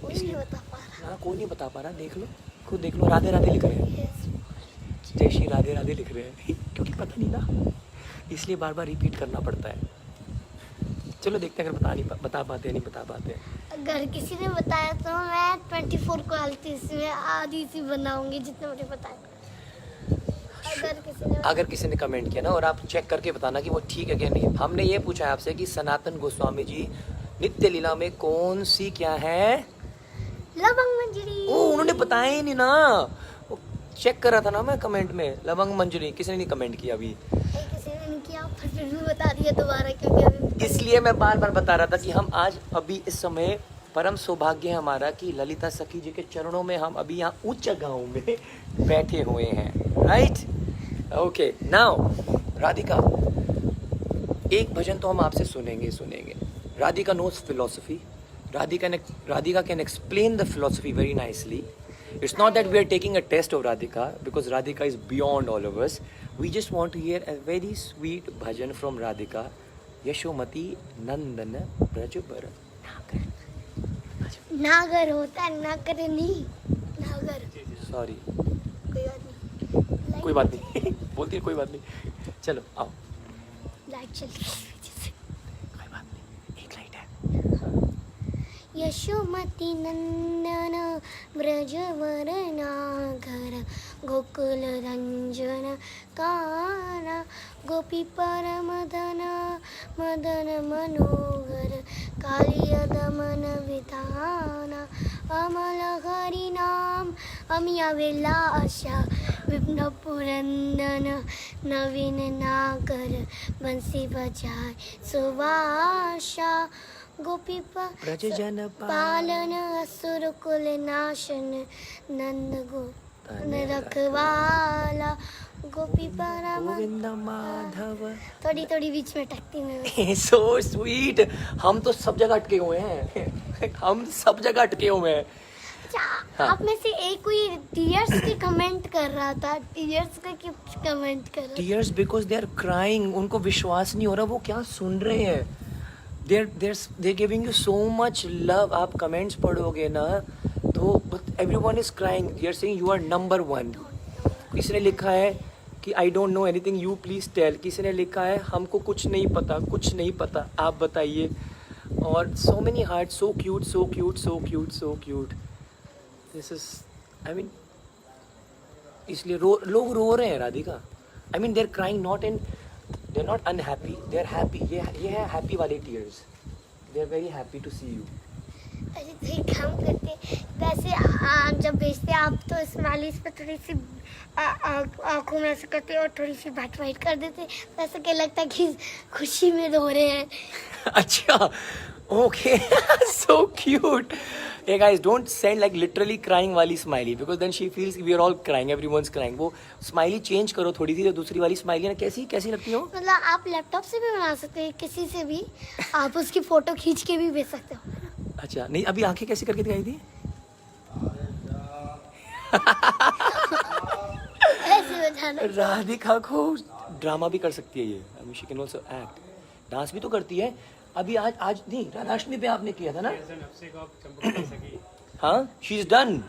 कोई नहीं बता पा रहा। हाँ, कोई नहीं बता पा रहा, देख लो, खुद देख लो। राधे राधे लिख रहे हैं, Yes. जय श्री राधे राधे लिख रहे हैं क्योंकि पता नहीं ना, इसलिए बार बार रिपीट करना पड़ता है। चलो देखते हैं, अगर बता पाते हैं, नहीं बता पाते हैं। अगर किसी ने बताया तो मैं 24 क्वालिटीज में आधी सी बनाऊंगी जितने मुझे पता है। अगर किसी ने कमेंट किया ना, और आप चेक करके बताना कि वो ठीक है क्या नहीं। हमने ये पूछा है आपसे कि सनातन गोस्वामी जी नित्य लीला में कौन सी क्या है? लवंग मंजरी। ओ, उन्होंने बताया ही नहीं ना, वो चेक कर रहा था ना मैं कमेंट में, लवंग मंजरी। किसी ने नहीं कमेंट किया अभी, किसी ने नहीं किया, फिर भी बता दिया दोबारा क्योंकि अभी इसलिए मैं बार बार बता रहा था कि हम आज अभी इस समय परम सौभाग्य है हमारा कि ललिता सखी जी के चरणों में हम अभी यहाँ ऊंचा गांव में बैठे हुए हैं। Right, okay. नाउ राधिका, एक भजन तो हम आपसे सुनेंगे। Radhika knows philosophy, Radhika can explain the philosophy very nicely. It's not that we are taking a test of Radhika, because Radhika is beyond all of us. We just want to hear a very sweet bhajan from Radhika. Yashomati Nandana Brajabara Nagar. नागर होता है, नागर नहीं, नागर। Sorry, कोई बात नहीं, कोई बात नहीं बोलती है, कोई बात नहीं। चलो आओ, लाइट चल रही है पीछे से। कोई बात नहीं, एक लाइट है। यशोमती नंदन ब्रजवर नागर गोकुल रंजन काना गोपी परमदन मदन मनोहर कालिय दमन विधाना अमल हरि नाम अमिया विलासा विघ्न पुरंदन नवीन नागर बंसी बजाय सुवासा गोपी ब्रजजन पालन असुर कुल नाशन नंद गोपन रखवाला गोपी परम गोविंद माधव। थोड़ी थोड़ी बीच में टकती में। So sweet, हम तो सब जगह अटके हुए हैं हम सब जगह अटके हुए हैं। अच्छा, हाँ। आप में से एक कोई टीयर्स की कमेंट कर रहा था, टीयर्स का क्यों कमेंट कर रहा था? Tears because they are crying, उनको विश्वास नहीं हो रहा वो क्या सुन रहे हैं। They're giving you so much love. आप कमेंट्स पढ़ोगे ना तो everyone is crying. They are saying you are number one. किसी ने लिखा है कि I don't know anything, you please tell. किसी ने लिखा है हमको कुछ नहीं पता, आप बताइए। और so many hearts, so cute. This is, I mean, इसलिए लोग रो रहे हैं Radhika. I mean they're crying, they're not unhappy, they're happy. ये है happy वाले tears. They're very happy to see you. अरे तो एक काम करते वैसे जब भेजते आप तो स्माइलीज पे थोड़ी सी आंखों में ऐसे करते और थोड़ी सी वाइट कर देते, वैसे क्या लगता है कि खुशी में रो रहे हैं। अच्छा, okay. So cute. Hey guys, don't send like literally crying वाली smiley, because then she feels we are all crying, everyone's crying. वो smiley change करो थोड़ी सी, जो दूसरी वाली smiley है ना, कैसी लगती हो? मतलब आप लैपटॉप से भी बना सकते हैं, किसी से भी आप उसकी फोटो खींच के भी भेज सकते हो। अच्छा, नहीं अभी आंखें कैसी करके दिखाई थी? ऐसे बजाना। राधिका को ड्रामा भी कर सकती है ये। I mean, she can also act. Dance भी तो करती है। अभी आज नहीं, राधाष्टमी पे आपने किया था ना? हाँ, she is done.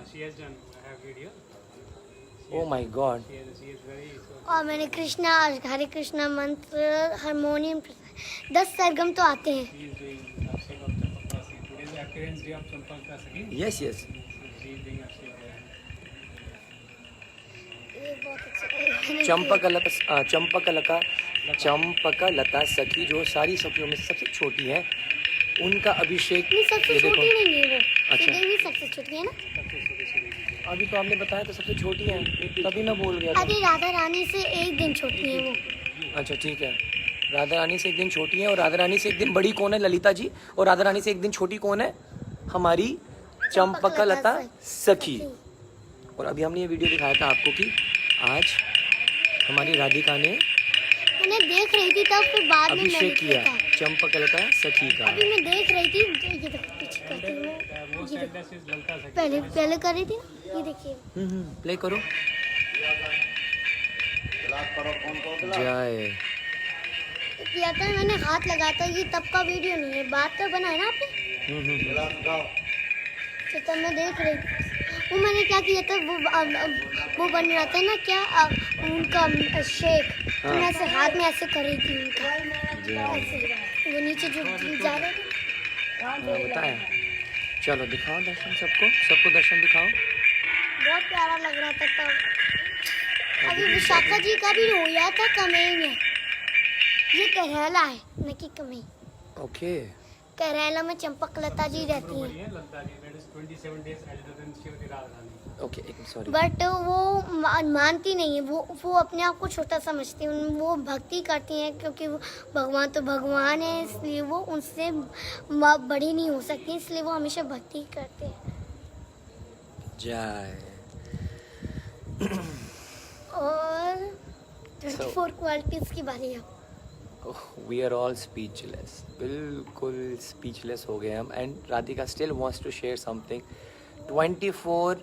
Oh my God. और मैंने कृष्णा हरे कृष्णा मंत्र हारमोनियम 10 सरगम तो आते हैं। Yes. ये बहुत अच्छा चंपकलता सखी जो सारी सखियों में सबसे छोटी है, उनका अभिषेक। नहीं, सबसे ये देखो। छोटी नहीं है वो। अच्छा। श्रीदेवी सबसे छोटी है ना। अभी तो आपने बताया तो सबसे छोटी है, तभी मैं बोल गया था। अरे राधा रानी से एक दिन छोटी है वो। अच्छा ठीक है, राधा रानी से एक दिन छोटी है और राधा रानी से एक दिन बड़ी कौन है? ललिता जी। और राधा रानी से एक दिन छोटी कौन है? हमारी चंपकलता सखी। और अभी हमने ये वीडियो दिखाया था आपको कि आज हमारी राधिका ने मैंने देख रही थी तब, फिर बाद में मैंने अभिषेक किया देखा। चंपकलता सखी का। अभी मैं देख रही थी, ये देखो पीछे करती हूँ। वो सेंटेंस इज ललता सखी। पहले कर रही थी ना, ये देखिए। प्ले करो। जय। किया था मैंने, हाथ लगाया था, ये तब का वीडियो नहीं है, बाद का बना है ना आपने। तो तब मैं देख रही थी, वो मैंने क्या किया था, वो बन रहा था ना क्या, उनका शेक। तो मैं ऐसे हाथ में ऐसे कर रही थी उनका, ऐसे वो नीचे जो जा रहे थे। बताया। चलो दिखाओ दर्शन सबको, सबको दर्शन दिखाओ। बहुत प्यारा लग रहा था तब। अभी विशाखा जी का भी रोया था कमेई में। ये करेला है न कि कमेई। ओके। करेला में चंपकलता जी रहती हैं। ये ललता जी, that is 27 days elder than Shrimati Radha Rani. Okay, sorry. But वो मानती नहीं है, वो अपने आप को छोटा समझती है। वो भक्ति करती हैं क्योंकि वो भगवान तो भगवान है, इसलिए वो उनसे बड़ी नहीं हो सकती, इसलिए वो हमेशा भक्ति करते हैं। जय। और 24 क्वालिटीज की बारी है। वी आर ऑल स्पीचलेस, बिल्कुल स्पीचलेस हो गए हम। And Radhika still wants to share something. 24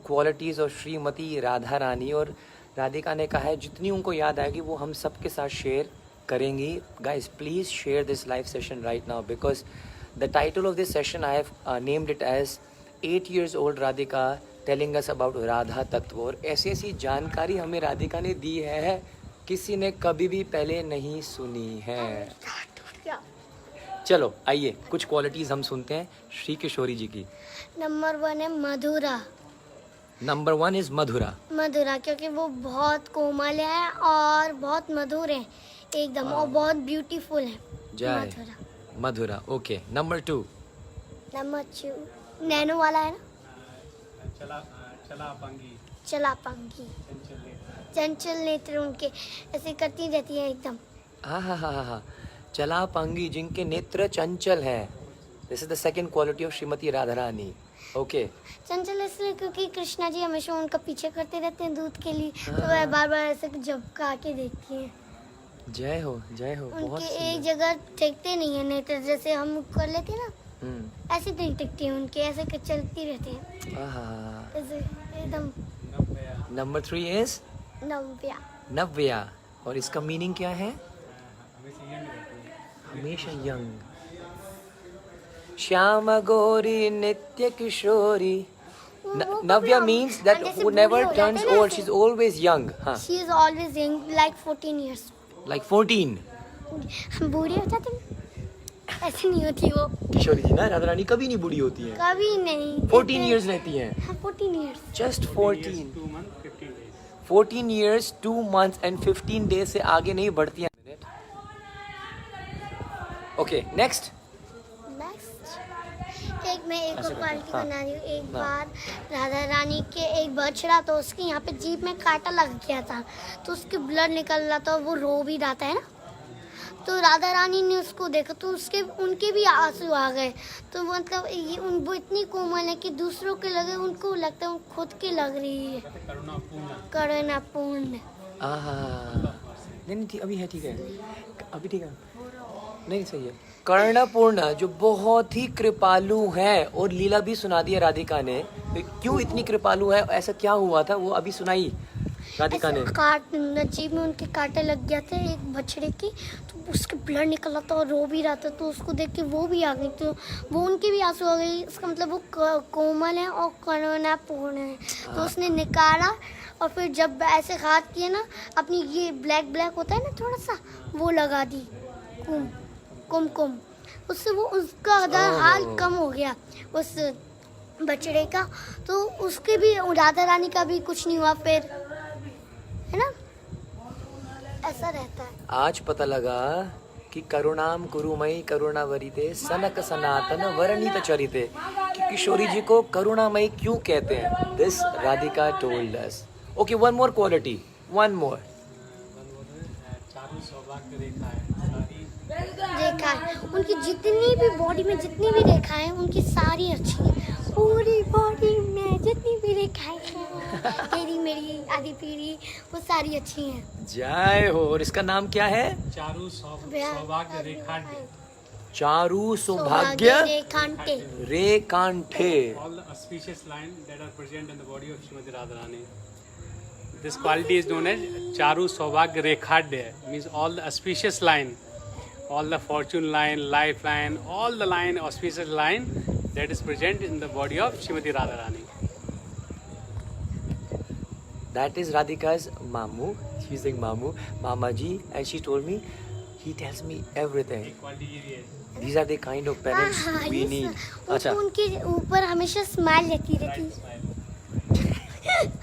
qualities of Shrimati Radha Rani. और राधिका ने कहा है जितनी उनको याद आएगी वो हम सबके साथ शेयर करेंगी। Guys please share this live session right now, because the title of this session I have named it as 8 years old Radhika telling us about Radha तत्व। और ऐसी ऐसी जानकारी हमें राधिका ने दी है किसी ने कभी भी पहले नहीं सुनी है। चलो आइए कुछ क्वालिटीज़ हम सुनते हैं श्री किशोरी जी की। नंबर 1 है मधुरा। नंबर 1 इज मधुरा। मधुरा क्योंकि वो बहुत कोमल है और बहुत मधुर है एकदम, और बहुत ब्यूटीफुल है। जय। मधुरा। मधुरा, ओके। नंबर 2। नंबर 2 नैनो वाला है ना, चला पांगी, चलापांगी। चंचल नेत्र। चंचल नेत्र उनके ऐसे करती रहती है एकदम। हाँ, चला पांगी, जिनके नेत्र चंचल हैं। This is the second quality of Shrimati Radha Rani. Okay. चंचल इसलिए क्योंकि कृष्णा जी हमेशा उनका पीछे करते रहते हैं दूध के लिए, तो वह बार बार ऐसे झपका के देखती है। जय हो, जय हो। बहुत उनके एक सुंदर। जगह टिकते नहीं है नेत्र, जैसे हम कर लेते हैं ना, हम्म। ऐसे नहीं टिकती है उनके, ऐसे चलती रहती है आहा। ऐसे एकदम। नव्या। नंबर 3 इज नव्या। नव्या। और इसका मीनिंग क्या है? हमेशा यंग रहती है। हमेशा यंग। श्याम गौरी नित्य किशोरी। Navya means that who never turns old, she's always young. हाँ, She is always young, like 14 years. like 14. हम बूढ़े हो जाते हैं, ऐसे नहीं होती वो, किशोरी जी ना, राधा रानी कभी नहीं बूढ़ी होती है। कभी नहीं। 14 years रहती हैं। हाँ 14 years। Just 14. 2 months 15 days। 14 years 2 months and 15 days से आगे नहीं बढ़ती हैं। Okay, next. एक मैं एक और क्वालिटी हाँ। बना रही हूँ। एक हाँ। बार राधा रानी के एक बछड़ा, तो उसके यहाँ पे जीभ में कांटा लग गया था, तो उसके ब्लड निकल रहा था, वो रो भी रहा था है ना, तो राधा रानी ने उसको देखा तो उनके भी आंसू आ गए। तो मतलब ये वो इतनी कोमल है कि दूसरों के लगे उनको लगता है खुद की लग रही है। करुणापूर्ण। नहीं अभी है, ठीक है, अभी ठीक है, नहीं सही है। कर्णपूर्ण जो बहुत ही कृपालु है, और लीला भी सुना दी है राधिका ने। क्यों इतनी कृपालु है, ऐसा क्या हुआ था वो अभी सुनाई राधिका ने। जीभ में उनके कांटे लग गया था एक बछड़े की, तो उसके ब्लड निकल रहा था और रो भी रहा था, तो उसको देख के वो भी आ गई, तो वो उनके भी आंसू आ गई। इसका मतलब वो कोमल है और करुणापूर्ण है। तो उसने निकाला और फिर जब ऐसे हाथ किए ना, अपनी ये ब्लैक होता है ना थोड़ा सा, वो लगा दी कुमकुम, उससे वो उसका हाल कम हो गया उस बछड़े का। तो उसके भी, राधा रानी का भी कुछ नहीं हुआ फिर, है ना, ऐसा रहता है। आज पता लगा कि करुणाम कुरुमयी करुणावरिते सनक सनातन वर्णित चरिते, कि किशोरी जी को करुणामयी क्यों कहते हैं? This Radhika told us. Okay, one more quality, one more. चारों सौभाग्य रेखा है सारी। रेखा है उनकी, जितनी भी बॉडी में जितनी भी रेखाएं हैं उनकी सारी अच्छी हैं. पूरी बॉडी में जितनी भी रेखाएं हैं, तेरी मेरी आधी पीढ़ी, वो सारी अच्छी हैं. जय हो. और इसका नाम क्या है? चारों सौभाग्य रेखाड्य। चारु सौभाग्य रेखांटे. रेकांठे. All the auspicious line that are present in the body of Srimati Radharani. This quality is known as Charu Saubhagya Rekhadya. Means all the auspicious line, all the fortune line, life line, all the line, auspicious line that is present in the body of Srimati Radharani. That is Radhika's Mamu. She's saying Mamu, Mamaji, and she told me, he tells me everything. एक quality ये भी है। These are the kind of parents we need. अच्छा. उनके ऊपर हमेशा स्माइल रहती रहती.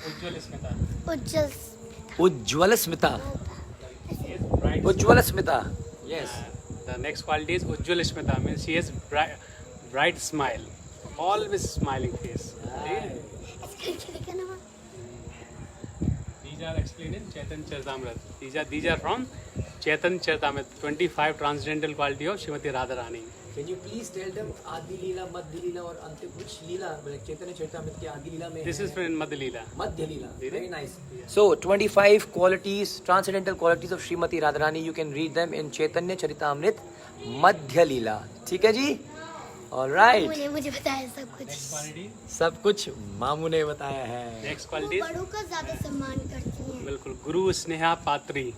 उज्ज्वल स्मिता। उज्जवल. उज्ज्वल Smita. She is bright. Ujjwal Smita. Yes. The next quality is Ujjwal Smita. Means she has bright smile, always smiling face. These are explained in Chaitanya Charitamrita. These are from Chaitanya Charitamrita. 25 transcendental quality of Srimati Radharani. Can you please tell them आदि लीला, मध्य लीला और अंत्य कुछ लीला, चैतन्य चरितामृत के आदि लीला में? This is from Madhya Leela. Madhya Leela. Very nice. So 25 qualities, transcendental qualities of Srimati Radharani. You can read them in Chaitanya Charitamrit, Madhya Leela. ठीक है जी? All right. मुझे बताया सब कुछ. Next quality. सब कुछ मामू ने बताया है. Next वो quality is बड़ों का ज्यादा सम्मान करती हैं. बिल्कुल गुरु स्नेहा पात्री.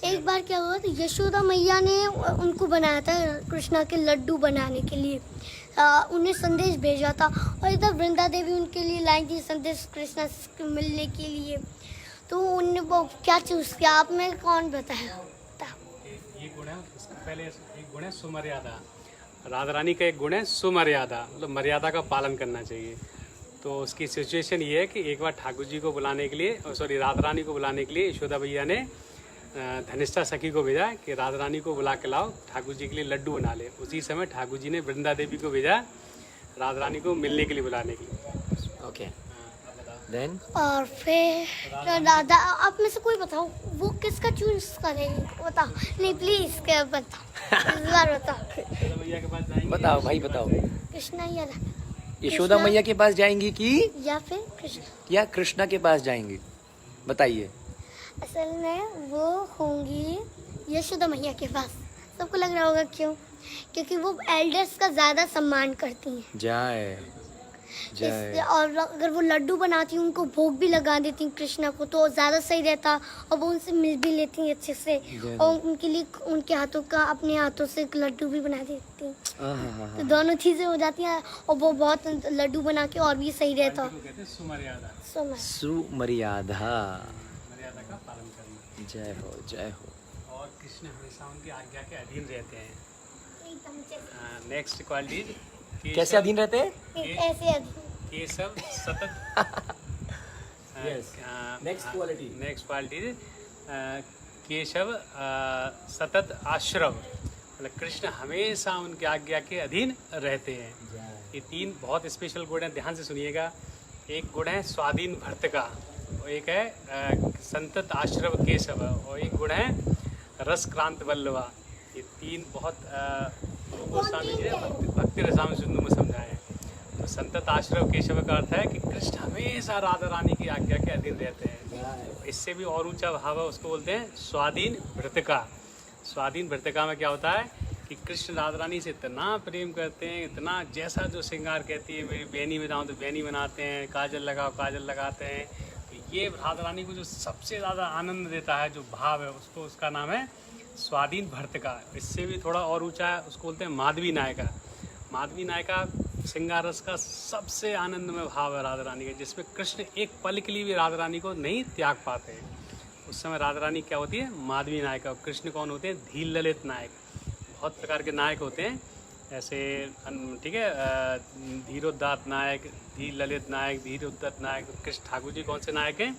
एक बार क्या हुआ तो यशोदा मैया ने उनको बनाया था कृष्णा के लड्डू बनाने के लिए. उन्हें संदेश भेजा था और इधर वृंदा देवी उनके लिए लाई थी संदेश कृष्णा से मिलने के लिए. तो उनने वो क्या चूज किया, आप में कौन बताया? ये गुण है, इसके पहले एक गुण है सुमर्यादा. राधा रानी का एक गुण है सुमर्यादा, मतलब मर्यादा का पालन करना चाहिए. तो उसकी सिचुएशन ये है कि एक बार ठाकुर जी को बुलाने के लिए, सॉरी राधा रानी को बुलाने के लिए यशोदा भैया ने धनिष्ठा सखी को भेजा कि राधा रानी को बुला के लाओ, ठाकुर जी के लिए लड्डू बना ले. उसी समय ठाकुर जी ने वृंदा देवी को भेजा राधा रानी को मिलने के लिए बुलाने के लिए. ओके. Then और फिर राधा, आप में से कोई बताओ वो किसका चूज करेगी? बताओ. नहीं प्लीज क्या बताओ, इस बार बताओ. यशोदा भैया के पास जाएंगे. बताओ भाई बताओ. कृष्णा या यशोदा मैया के पास जाएंगी कि या फिर कृष्ण? या कृष्णा के पास जाएंगी? बताइए. असल में वो होंगी यशोदा मैया के पास. सबको लग रहा होगा क्यों? क्योंकि वो एल्डर्स का ज्यादा सम्मान करती हैं. जय जय. और अगर वो लड्डू बनाती हैं उनको भोग भी लगा देती हैं कृष्णा को तो ज्यादा सही रहता. और वो उनसे मिल भी लेती हैं अच्छे से और उनके लिए उनके हाथों का अपने हाथों से एक लड्डू भी बना देती हैं. तो दोनों चीजें हो जाती हैं और वो बहुत लड्डू बना के और भी सही रहता. को कहते हैं सुमर्यादा, सुमर्यादा. मर्यादा का पालन करना. जय हो जय हो. और कृष्ण हमेशा उनकी आज्ञा के अधीन रहते हैं. एकदम से. नेक्स्ट क्वालिटी कैसे अधीन रहते हैं? ऐसे केशव सतत. Yes. Next quality. Next quality Keshav सतत आश्रव, मतलब कृष्ण हमेशा उनकी आज्ञा के अधीन रहते हैं. ये तीन बहुत स्पेशल गुण हैं, ध्यान से सुनिएगा. एक गुण है स्वाधीन भर्त का, और एक है संतत आश्रव केशव, और एक गुण है रस क्रांत वल्लवा. ये तीन बहुत गोस्वामी जी ने भक्ति रसायन सिंधु में समझाए हैं. तो संतत आश्रव केशव का अर्थ है कि कृष्ण हमेशा राधा रानी की आज्ञा के अधीन रहते हैं. इससे भी और ऊंचा भाव है, उसको बोलते हैं स्वाधीन भृतिका. स्वाधीन भृतिका में क्या होता है कि कृष्ण राधा रानी से इतना प्रेम करते हैं, इतना जैसा जो श्रृंगार कहती है, मेरी बेनी बनाओ तो बेनी बनाते हैं, काजल लगाओ काजल लगाते हैं. तो ये राधा रानी को जो सबसे ज़्यादा आनंद देता है, जो भाव है, उसको उसका नाम है स्वाधीन भर्तिका. इससे भी थोड़ा और ऊंचा है, उसको बोलते हैं माधवी नायिका. माधवी नायिका श्रृंगार रस का सबसे आनंदमय भाव है राधा रानी का, जिसमें कृष्ण एक पल के लिए भी राधा रानी को नहीं त्याग पाते हैं. उस समय राधा रानी क्या होती है? माधवी नायिका. और कृष्ण कौन होते हैं? धीर ललित नायक. बहुत प्रकार के नायक होते हैं ऐसे, ठीक है. धीरोदात नायक, धीर ललित नायक, धीर उद्धत नायक. कृष्ण ठाकुर जी कौन से नायक हैं?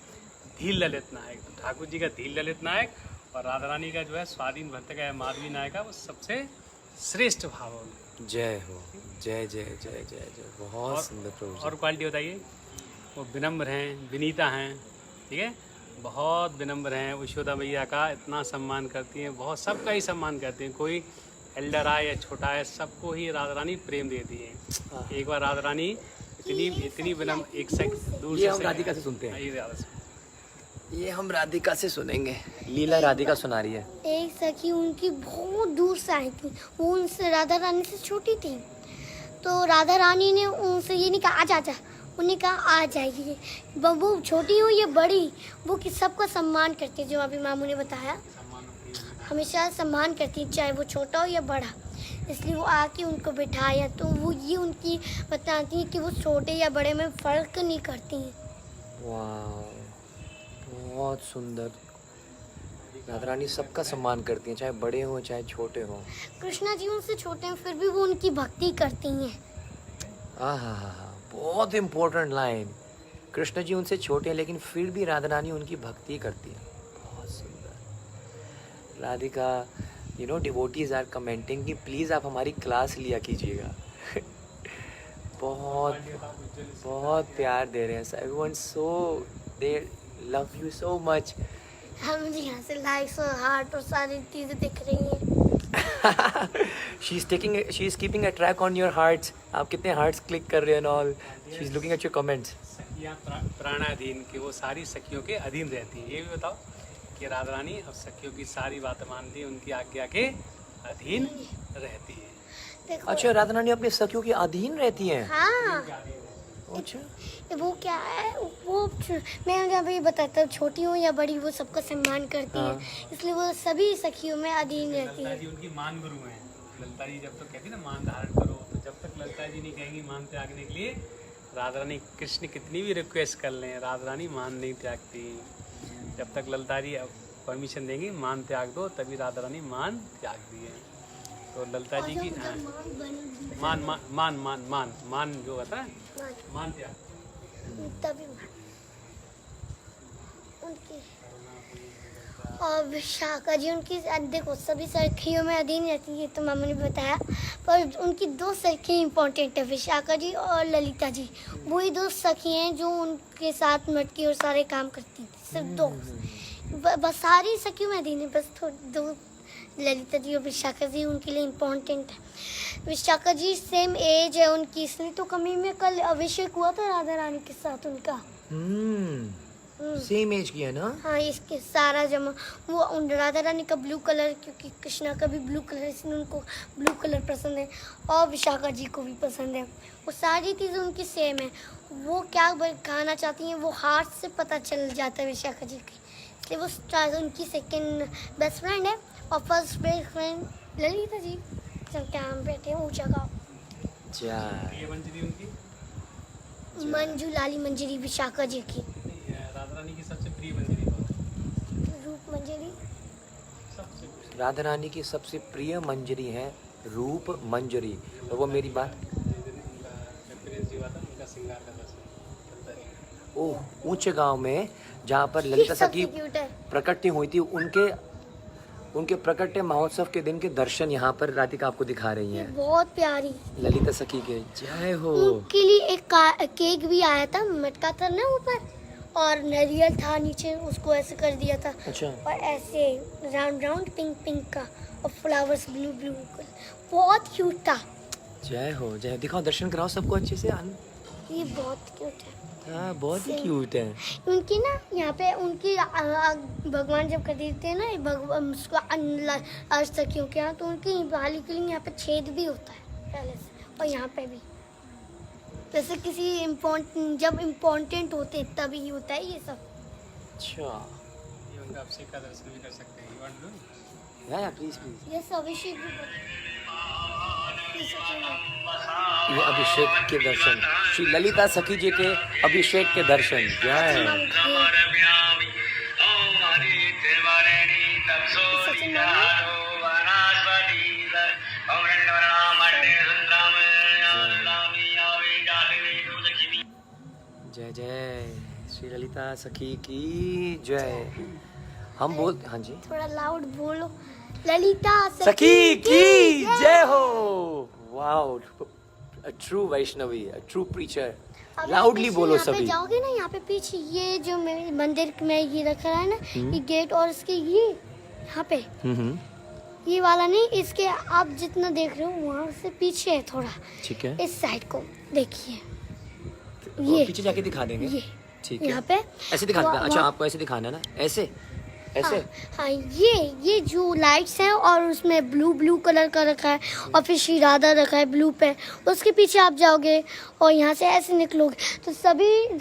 धीर ललित नायक. ठाकुर जी का धीर ललित नायक और राधा रानी का जो है स्वाधीन भक्त का माधवी नायका वो सबसे श्रेष्ठ भाव है। जय हो, जय जय जय जय जय। बहुत सुंदर प्रभु जी। और क्वालिटी बताइए। वो विनम्र हैं, विनीता हैं, ठीक है, बहुत विनम्र हैं। यशोदा मैया का इतना सम्मान करती हैं, बहुत सबका ही सम्मान करती हैं। कोई एल्डर आए या छोटा है, सबको ही राधा रानी प्रेम देती है। एक बार राधा रानी इतनी विनम्र, एक सेकंड दूर ये से हम राधिका से सुनते हैं। ये राधा से। ये हम राधिका से सुनेंगे। लीला राधिका सुना रही है। एक सखी उनकी बहुत दूर से आई थी, वो उनसे राधा रानी से छोटी थी। तो राधा रानी ने उनसे ये नहीं कहा आजा, उन्हें कहा आ जाइए। वो छोटी हो या बड़ी, वो कि सबका सम्मान करती है। जो अभी मामू ने बताया, हमेशा सम्मान करती है, चाहे वो छोटा हो या बड़ा। इसलिए वो आके उनको बिठाया, तो वो ये उनकी बताती है कि वो छोटे या बड़े में फ़र्क नहीं करती हैं। वाह, बहुत सुंदर। राधा रानी सबका सम्मान करती हैं, चाहे बड़े हों चाहे छोटे हों। कृष्णा जी उनसे छोटे हैं, फिर भी वो उनकी भक्ति करती हैं। हाँ, बहुत इम्पोर्टेंट लाइन। कृष्ण जी उनसे छोटे हैं लेकिन फिर भी राधा रानी उनकी भक्ति करती है। बहुत सुंदर। Radhika, you know devotees are commenting कि प्लीज़ आप हमारी क्लास लिया कीजिएगा। बहुत बहुत प्यार दे रहे हैं। Everyone so they love you so much. हम मुझे यहाँ से लाइक्स और हार्ट और सारी चीज़ें दिख रही हैं। She is keeping a track on your hearts. आप कितने हार्ट्स क्लिक कर रहे हैं all. She is looking at your comments. सखियाँ प्राणाधीन के वो सारी सखियों के अधीन रहती हैं। ये भी बताओ कि राधा रानी अब सखियों की सारी बातें मानती है, उनकी आज्ञा के अधीन रहती है। देखो, अच्छा, राधा रानी अपने सखियों के अधीन रहती हैं। हाँ, अच्छा, वो क्या है, वो मैं जब ये बताता हूँ, छोटी हो या बड़ी, वो सबका सम्मान करती हाँ। है। इसलिए वो सभी सखियों में अधीन रहती ललिता है। जी उनकी मान गुरु हैं। ललिता जी जब तक कहती ना मान धारण करो, तो जब तक ललिता जी नहीं कहेंगी मान त्यागने के लिए, राधा रानी कृष्ण कितनी भी रिक्वेस्ट कर लें, राधा रानी मान नहीं त्यागती। जब तक ललिता जी परमिशन देंगी मान त्याग दो, तभी राधा रानी मान त्यागती है। तो ललिता जी की हाँ, मान मान मान मान मान मान जो होता है मान त्याग। तभी उनकी और विशाखा जी उनकी देखो सभी सखियों में अधीन रहती है, तो मामा ने बताया। पर उनकी दो सखी इम्पोर्टेंट है, विशाखा जी और ललिता जी। वही दो सखी हैं जो उनके साथ मटकी और सारे काम करती थी, सिर्फ दो। बस सारी सखियों में अधीन है, बस दो ललिता जी और विशाखा जी उनके लिए इम्पोर्टेंट है। विशाखा जी सेम एज है उनकी, इसलिए तो कमी में कल अभिषेक हुआ था राधा रानी के साथ उनका। सेम एज की है ना। हाँ, इसके सारा जमा वो राधा रानी का ब्लू कलर, क्योंकि कृष्णा का भी ब्लू कलर, इसलिए उनको ब्लू कलर पसंद है। और विशाखा जी को भी पसंद है। वो सारी चीज़ें उनकी सेम है। वो क्या कहना चाहती हैं वो हार्ट से पता चल जाता है विशाखा जी की। इसलिए वो उनकी सेकेंड बेस्ट फ्रेंड है। और first best friend Lalita ji. सब क्या हम बैठे हैं ऊँचा गाँव। ये मंजरी उनकी मंजू लाली मंजरी विशाखा जी की। राधा रानी की सबसे प्रिय मंजरी रूप मंजरी। सबसे राधा रानी की सबसे प्रिय मंजरी है रूप मंजरी। और वो मेरी बात, ओह, ऊंचे गांव में जहाँ पर ललिता सखी क्यूट है। प्रकट हुई थी, उनके प्रकट्य महोत्सव के दिन के दर्शन यहाँ पर राधिका आपको दिखा रही हैं। बहुत प्यारी। ललिता सखी के जय हो। उनके लिए एक केक भी आया था, मटका था ना ऊपर, और नारियल था नीचे, उसको ऐसे कर दिया था। अच्छा, और ऐसे राउंड राउंड पिंक पिंक का, और फ्लावर्स ब्लू ब्लू, बहुत क्यूट था। जय हो, जय। दिखाओ, दर्शन कराओ सबको अच्छे से। ये बहुत क्यूट है। हाँ, बहुत ही क्यूट है। उनकी ना यहाँ पे उनकी भगवान जब खरीदते हैं ना भगवान उसको सखियों के यहाँ, तो उनकी बाली के लिए यहाँ पे छेद भी होता है पहले से। और यहाँ पे भी जैसे किसी जब इम्पोर्टेंट होते तभी होता है ये सब। अच्छा, ये उनका अभिषेक का दर्शन भी कर सकते हैं। You want to do? या प्लीज प्लीज। ये सब अभिषेक भी ये अभिषेक के दर्शन, श्री ललिता सखी जी के अभिषेक के दर्शन। जय। जय जय श्री ललिता सखी की जय। हम बोल, हाँ जी, थोड़ा लाउड बोलो। ललिता सखी की जय हो। Wow, a true Vaishnavi, a true preacher. अब लाउडली पीछे बोलो यहाँ पे सभी। जाओगे ना, यहाँ पे पीछे ये जो मेरे मंदिर में ये रखा है ना, ये गेट, और इसके ये यहाँ पे ये वाला नहीं, इसके आप जितना देख रहे हो वहाँ से पीछे है थोड़ा, ठीक है, इस साइड को देखिए, ये ये पीछे जाके दिखा देंगे। ये ठीक है, यहाँ पे ऐसे दिखाना। वहाँ- अच्छा, वहाँ- आपको ऐसे दिखाना है ना, ऐसे ऐसे। हाँ, ये जो लाइट्स हैं और उसमें ब्लू कलर का रखा है, और फिर श्री राधा रखा है ब्लू पे। उसके पीछे आप जाओगे और यहाँ से ऐसे निकलोगे तो सभी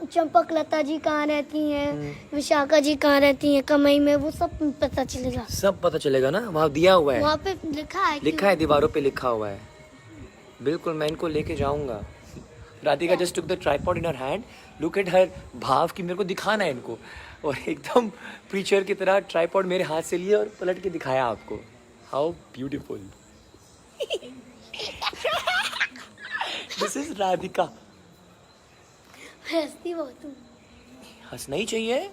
चंपक लता जी कहाँ रहती हैं, विशाखा जी कहाँ रहती हैं कमई में, वो सब पता चलेगा। सब पता चलेगा ना, वहाँ दिया हुआ है, वहाँ पे लिखा है लिखा है, दीवारों पे लिखा हुआ है। बिल्कुल, मैं इनको लेके जाऊंगा। Radhika just took the tripod in her hand, look at her भाव की मेरे को दिखाना है इनको, और एकदम प्रीचर की तरह ट्राइपॉड मेरे हाथ से लिए और पलट के दिखाया आपको। How beautiful. This is Radhika. हंसती बहुत हूँ। हंसना ही चाहिए।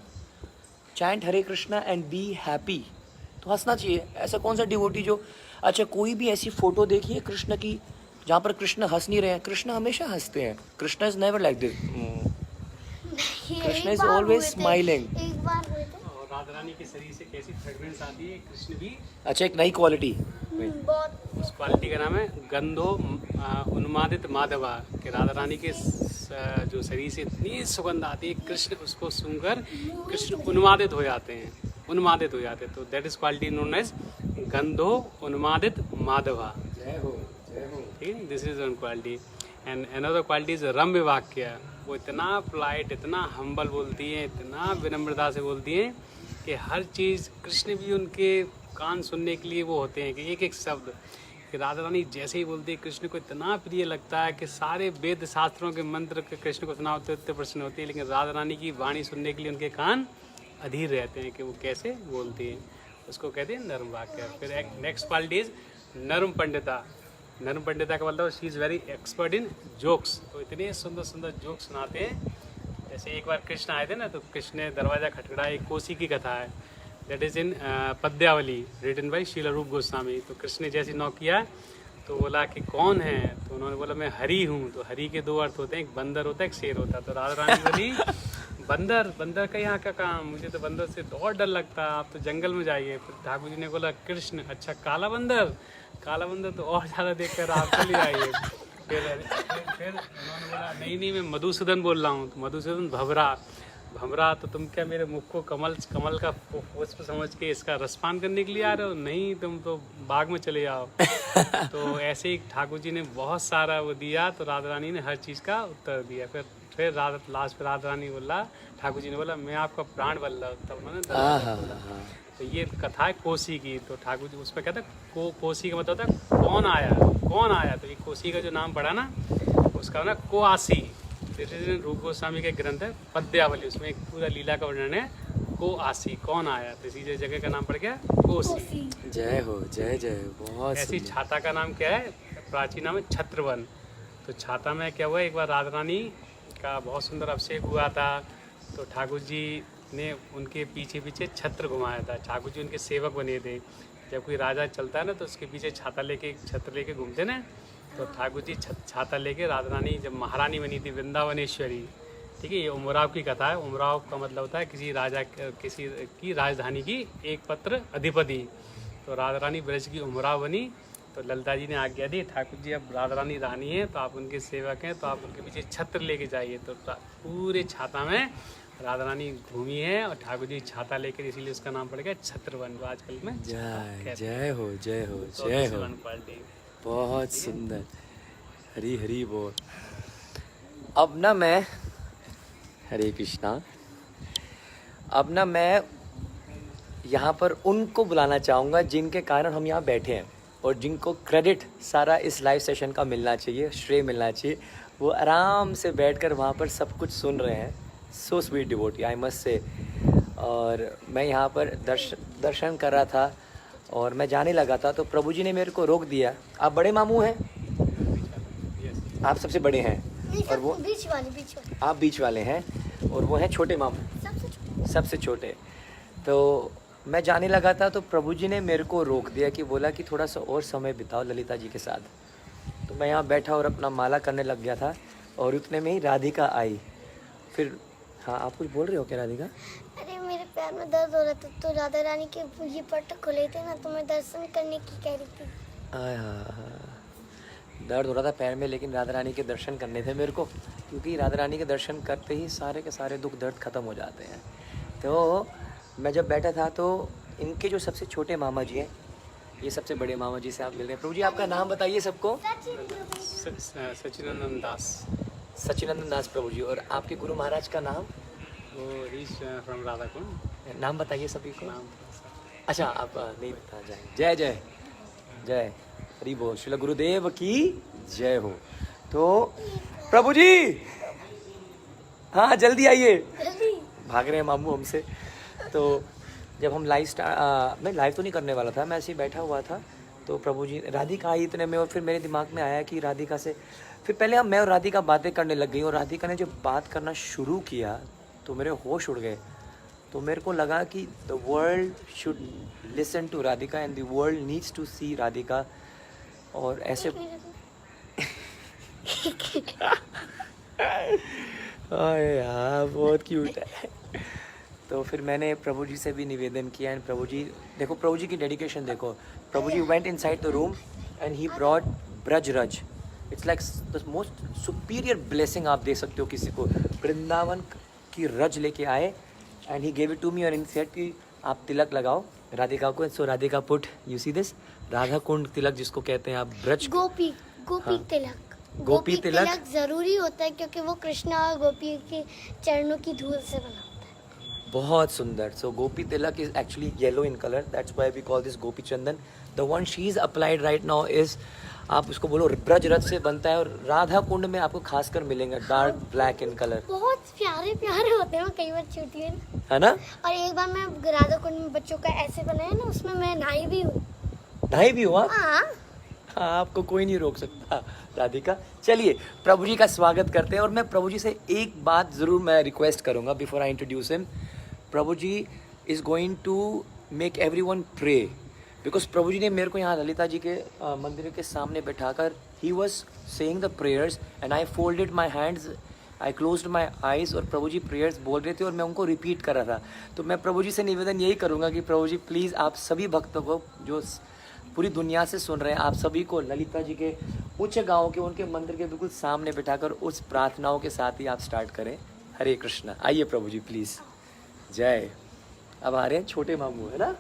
Chant Hare Krishna and be happy, तो हंसना चाहिए। ऐसा कौन सा डिवोटी जो, अच्छा कोई भी ऐसी फोटो देखिए कृष्ण की जहाँ पर कृष्ण हंस नहीं रहे हैं। कृष्ण हमेशा हंसते हैं। Krishna is never like this. Krishna एक इज बार ऑलवेज हुए थे, स्माइलिंग। एक बार हुए थे। और राधा रानी के शरीर से कैसी फ्रेग्रेंस आती है, कृष्ण भी। अच्छा, एक नई क्वालिटी। बहुत उस क्वालिटी का नाम है गंधो उन्मादित माधवा, कि राधा रानी के जो शरीर से इतनी सुगंध आती है, कृष्ण उसको सुनकर कृष्ण उन्मादित हो जाते हैं, उन्मादित हो जाते हैं। तो that is quality known as गंधो उन्मादित माधवा। जय हो, जय हो। ठीक है, this is one quality. And another quality is रम्य वाक्य। वो इतना पोलाइट, इतना हम्बल बोलती हैं, इतना विनम्रता से बोलती हैं कि हर चीज़, कृष्ण भी उनके कान सुनने के लिए वो होते हैं कि एक एक शब्द, कि राधा रानी जैसे ही बोलती है कृष्ण को इतना प्रिय लगता है कि सारे वेद शास्त्रों के मंत्र के कृष्ण को सुनाते इतने प्रश्न होते हैं, लेकिन राधा रानी की वाणी सुनने के लिए उनके कान अधीर रहते हैं कि वो कैसे बोलती हैं। उसको कहते हैं नर्म वाक्य। फिर एक नेक्स्ट क्वालिटी इज नर्म पंडिता। नर्म पंडिता का मतलब she is very expert in jokes. तो इतने सुंदर सुंदर जोक सुनाते हैं। जैसे एक बार कृष्ण आए थे ना, तो कृष्ण ने दरवाज़ा खटखटाया। एक कोसी की कथा है, that is in Padyavali, written by Shila Rupa Goswami. तो कृष्ण ने जैसे नॉक किया तो बोला कि कौन है, तो उन्होंने बोला मैं हरि हूँ। तो हरि के दो अर्थ होते हैं, एक बंदर होता है, एक शेर होता है। तो राधा रानी बोली बंदर, बंदर का यहाँ का काम, मुझे तो बंदर से और डर लगता है, आप तो जंगल में जाइए। फिर ठाकुर जी ने बोला कृष्ण, अच्छा काला बंदर, काला बंदर तो और ज़्यादा देखकर आप चले आइए। फिर उन्होंने बोला नहीं मैं मधुसूदन बोल रहा हूँ। तो मधुसूदन भंवरा, भंवरा तो तुम क्या मेरे मुख को कमल का पुष्प समझ के इसका रसपान करने के लिए आ रहे हो? नहीं, तुम तो बाग में चले जाओ। तो ऐसे ही ठाकुर जी ने बहुत सारा वो दिया, तो राधा रानी ने हर चीज़ का उत्तर दिया। फिर लास्ट पे राधा रानी बोला, ठाकुर जी ने बोला मैं आपका प्राण बल्ला। तब उन्होंने तो ये कथा है कोसी की। तो ठाकुर जी उसमें कहता है कोसी का मतलब होता है कौन आया, कौन आया। तो ये कोसी का जो नाम पड़ा ना, उसका ना कोआसी। रूप गोस्वामी का ग्रंथ है पद्यावली, उसमें एक पूरा लीला का वर्णन है कोआसी, कौन आया। तो इसी जगह का नाम पड़ गया कोसी। जय हो, जय जय, बहुत ऐसी सुंदर। छाता का नाम क्या है, प्राचीन नाम है छत्रवन। तो छाता में क्या हुआ, एक बार राधा रानी का बहुत सुंदर अभिषेक हुआ था, तो ठाकुर जी ने उनके पीछे पीछे छत्र घुमाया था। ठाकुर जी उनके सेवक बने थे। जब कोई राजा चलता है ना, तो उसके पीछे छाता लेके, छत्र लेके घूमते ना। तो ठाकुर जी छाता लेके, राधा रानी जब महारानी बनी थी वृंदावनेश्वरी, ठीक है। ये उमराव की कथा है। उमराव का मतलब होता है किसी राजा, किसी की राजधानी की एक पत्र अधिपति। तो राधा रानी ब्रज की उमराव बनी। तो ललिता जी ने आज्ञा दी, ठाकुर जी अब राधा रानी रानी है, तो आप उनके सेवक हैं, तो आप उनके पीछे छत्र लेके जाइए। तो पूरे छाता में राधा रानी घूमी है, और ठाकुर जी छाता लेकर, इसीलिए उसका नाम पड़ गया छत्रवन, जो आजकल में जय जय हो, जय हो, तो जय हो। क्वालिटी। बहुत सुंदर, हरी हरी बोल। अब ना मैं, हरे कृष्णा, अब ना मैं यहाँ पर उनको बुलाना चाहूँगा जिनके कारण हम यहाँ बैठे हैं, और जिनको क्रेडिट सारा इस लाइव सेशन का मिलना चाहिए, श्रेय मिलना चाहिए। वो आराम से बैठकर वहाँ पर सब कुछ सुन रहे हैं। So sweet devotee, I must say. और मैं यहाँ पर दर्शन कर रहा था और मैं जाने लगा था, तो प्रभु जी ने मेरे को रोक दिया। आप बड़े मामू हैं, आप सबसे बड़े हैं, और वो बीच वाले आप बीच वाले हैं, और वो हैं छोटे मामू, सबसे छोटे। सबसे छोटे। तो मैं जाने लगा था तो प्रभु जी ने मेरे को रोक दिया कि बोला कि थोड़ा सा और समय बिताओ ललिता जी के साथ। तो मैं यहाँ बैठा और अपना माला करने लग गया था और उतने में ही राधिका आई। फिर हाँ, आप कुछ बोल रहे हो क्या राधिका? अरे मेरे पैर में दर्द हो रहा था तो राधा रानी के ये पट खुले थे ना, तो मैं दर्शन करने की कह रही थी। आय हाँ, दर्द हो रहा था पैर में, लेकिन राधा रानी के दर्शन करने थे मेरे को, क्योंकि राधा रानी के दर्शन करते ही सारे के सारे दुख दर्द खत्म हो जाते हैं। तो मैं जब बैठा था तो इनके जो सबसे छोटे मामा जी हैं, ये सबसे बड़े मामा जी से आप मिल रहे हैं। प्रभु जी आपका नाम बताइए सबको। सचिदानंद दास। सचिनंदन दास प्रभु जी। और आपके गुरु महाराज का नाम? वो रीच फ्रॉम राधा कुंड। नाम बताइए सभी को। नाम अच्छा, आप नहीं बता जाए। जय जय जय, हरि बोल, श्रील गुरुदेव की जय हो। तो प्रभु जी, हाँ जल्दी आइए, भाग रहे हैं मामू हमसे। तो जब हम मैं लाइव तो नहीं करने वाला था, मैं ऐसे ही बैठा हुआ था, तो प्रभु जी राधिका आई इतने में, और फिर मेरे दिमाग में आया कि राधिका से फिर पहले मैं और राधिका बातें करने लग गई, और राधिका ने जब बात करना शुरू किया तो मेरे होश उड़ गए। तो मेरे को लगा कि the world should listen to Radhika and the world needs to see Radhika. और ऐसे अरे यार बहुत क्यूट है। तो फिर मैंने प्रभु जी से भी निवेदन किया, एंड प्रभु जी देखो, प्रभु जी की डेडिकेशन देखो। Prabhu ji went inside the room and he brought Braj रज। It's like the most superior blessing आप दे सकते हो किसी को। वृंदावन की रज लेके आए and he gave it to me, और इन सेड कि आप तिलक लगाओ राधिका को। So Radhika put, you see this, Radha Kund tilak जिसको कहते हैं आप, ब्रज गोपी हाँ। तिलक। गोपी तिलक जरूरी होता है क्योंकि वो कृष्णा और गोपी के चरणों की धूल से बना होता है। बहुत सुंदर। So gopi tilak is actually yellow in colour, that's why we call this gopi chandan. The one she is applied right now is, आप उसको बोलो ब्रज रथ से बनता है, और राधा कुंड में आपको खासकर मिलेंगे डार्क ब्लैक इन कलर। बहुत प्यारे प्यारे होते हैं, कई बार छूती है ना। और एक बार मैं राधा कुंड में बच्चों का ऐसे बनाया ना, उसमें मैं नहाई भी हूँ। ढाई भी हुआ। हाँ, आपको कोई नहीं रोक सकता राधिका। चलिए प्रभु जी का स्वागत करते हैं, और मैं प्रभु जी से एक बात ज़रूर मैं रिक्वेस्ट करूंगा before I introduce him. Prabhu ji is going to make everyone pray, because Prabhu ji ने मेरे को यहाँ ललिता जी के मंदिर के सामने बैठाकर he was saying the prayers and I folded my hands, I closed my eyes, और प्रभु जी प्रेयर्स बोल रहे थे और मैं उनको रिपीट कर रहा था। तो मैं प्रभु जी से निवेदन यही करूँगा कि प्रभु जी प्लीज़ आप सभी भक्तों को जो पूरी दुनिया से सुन रहे हैं, आप सभी को ललिता जी के उच्च गांव के उनके मंदिर के बिल्कुल सामने बिठाकर उस प्रार्थनाओं के साथ ही आप स्टार्ट करें। हरे कृष्णा। आइए प्रभु जी प्लीज़। जय। अब आ रहे हैं छोटे मामू, है ना?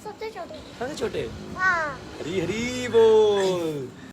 सबसे छोटे। सबसे छोटे। हाँ। हरी हरी बोल।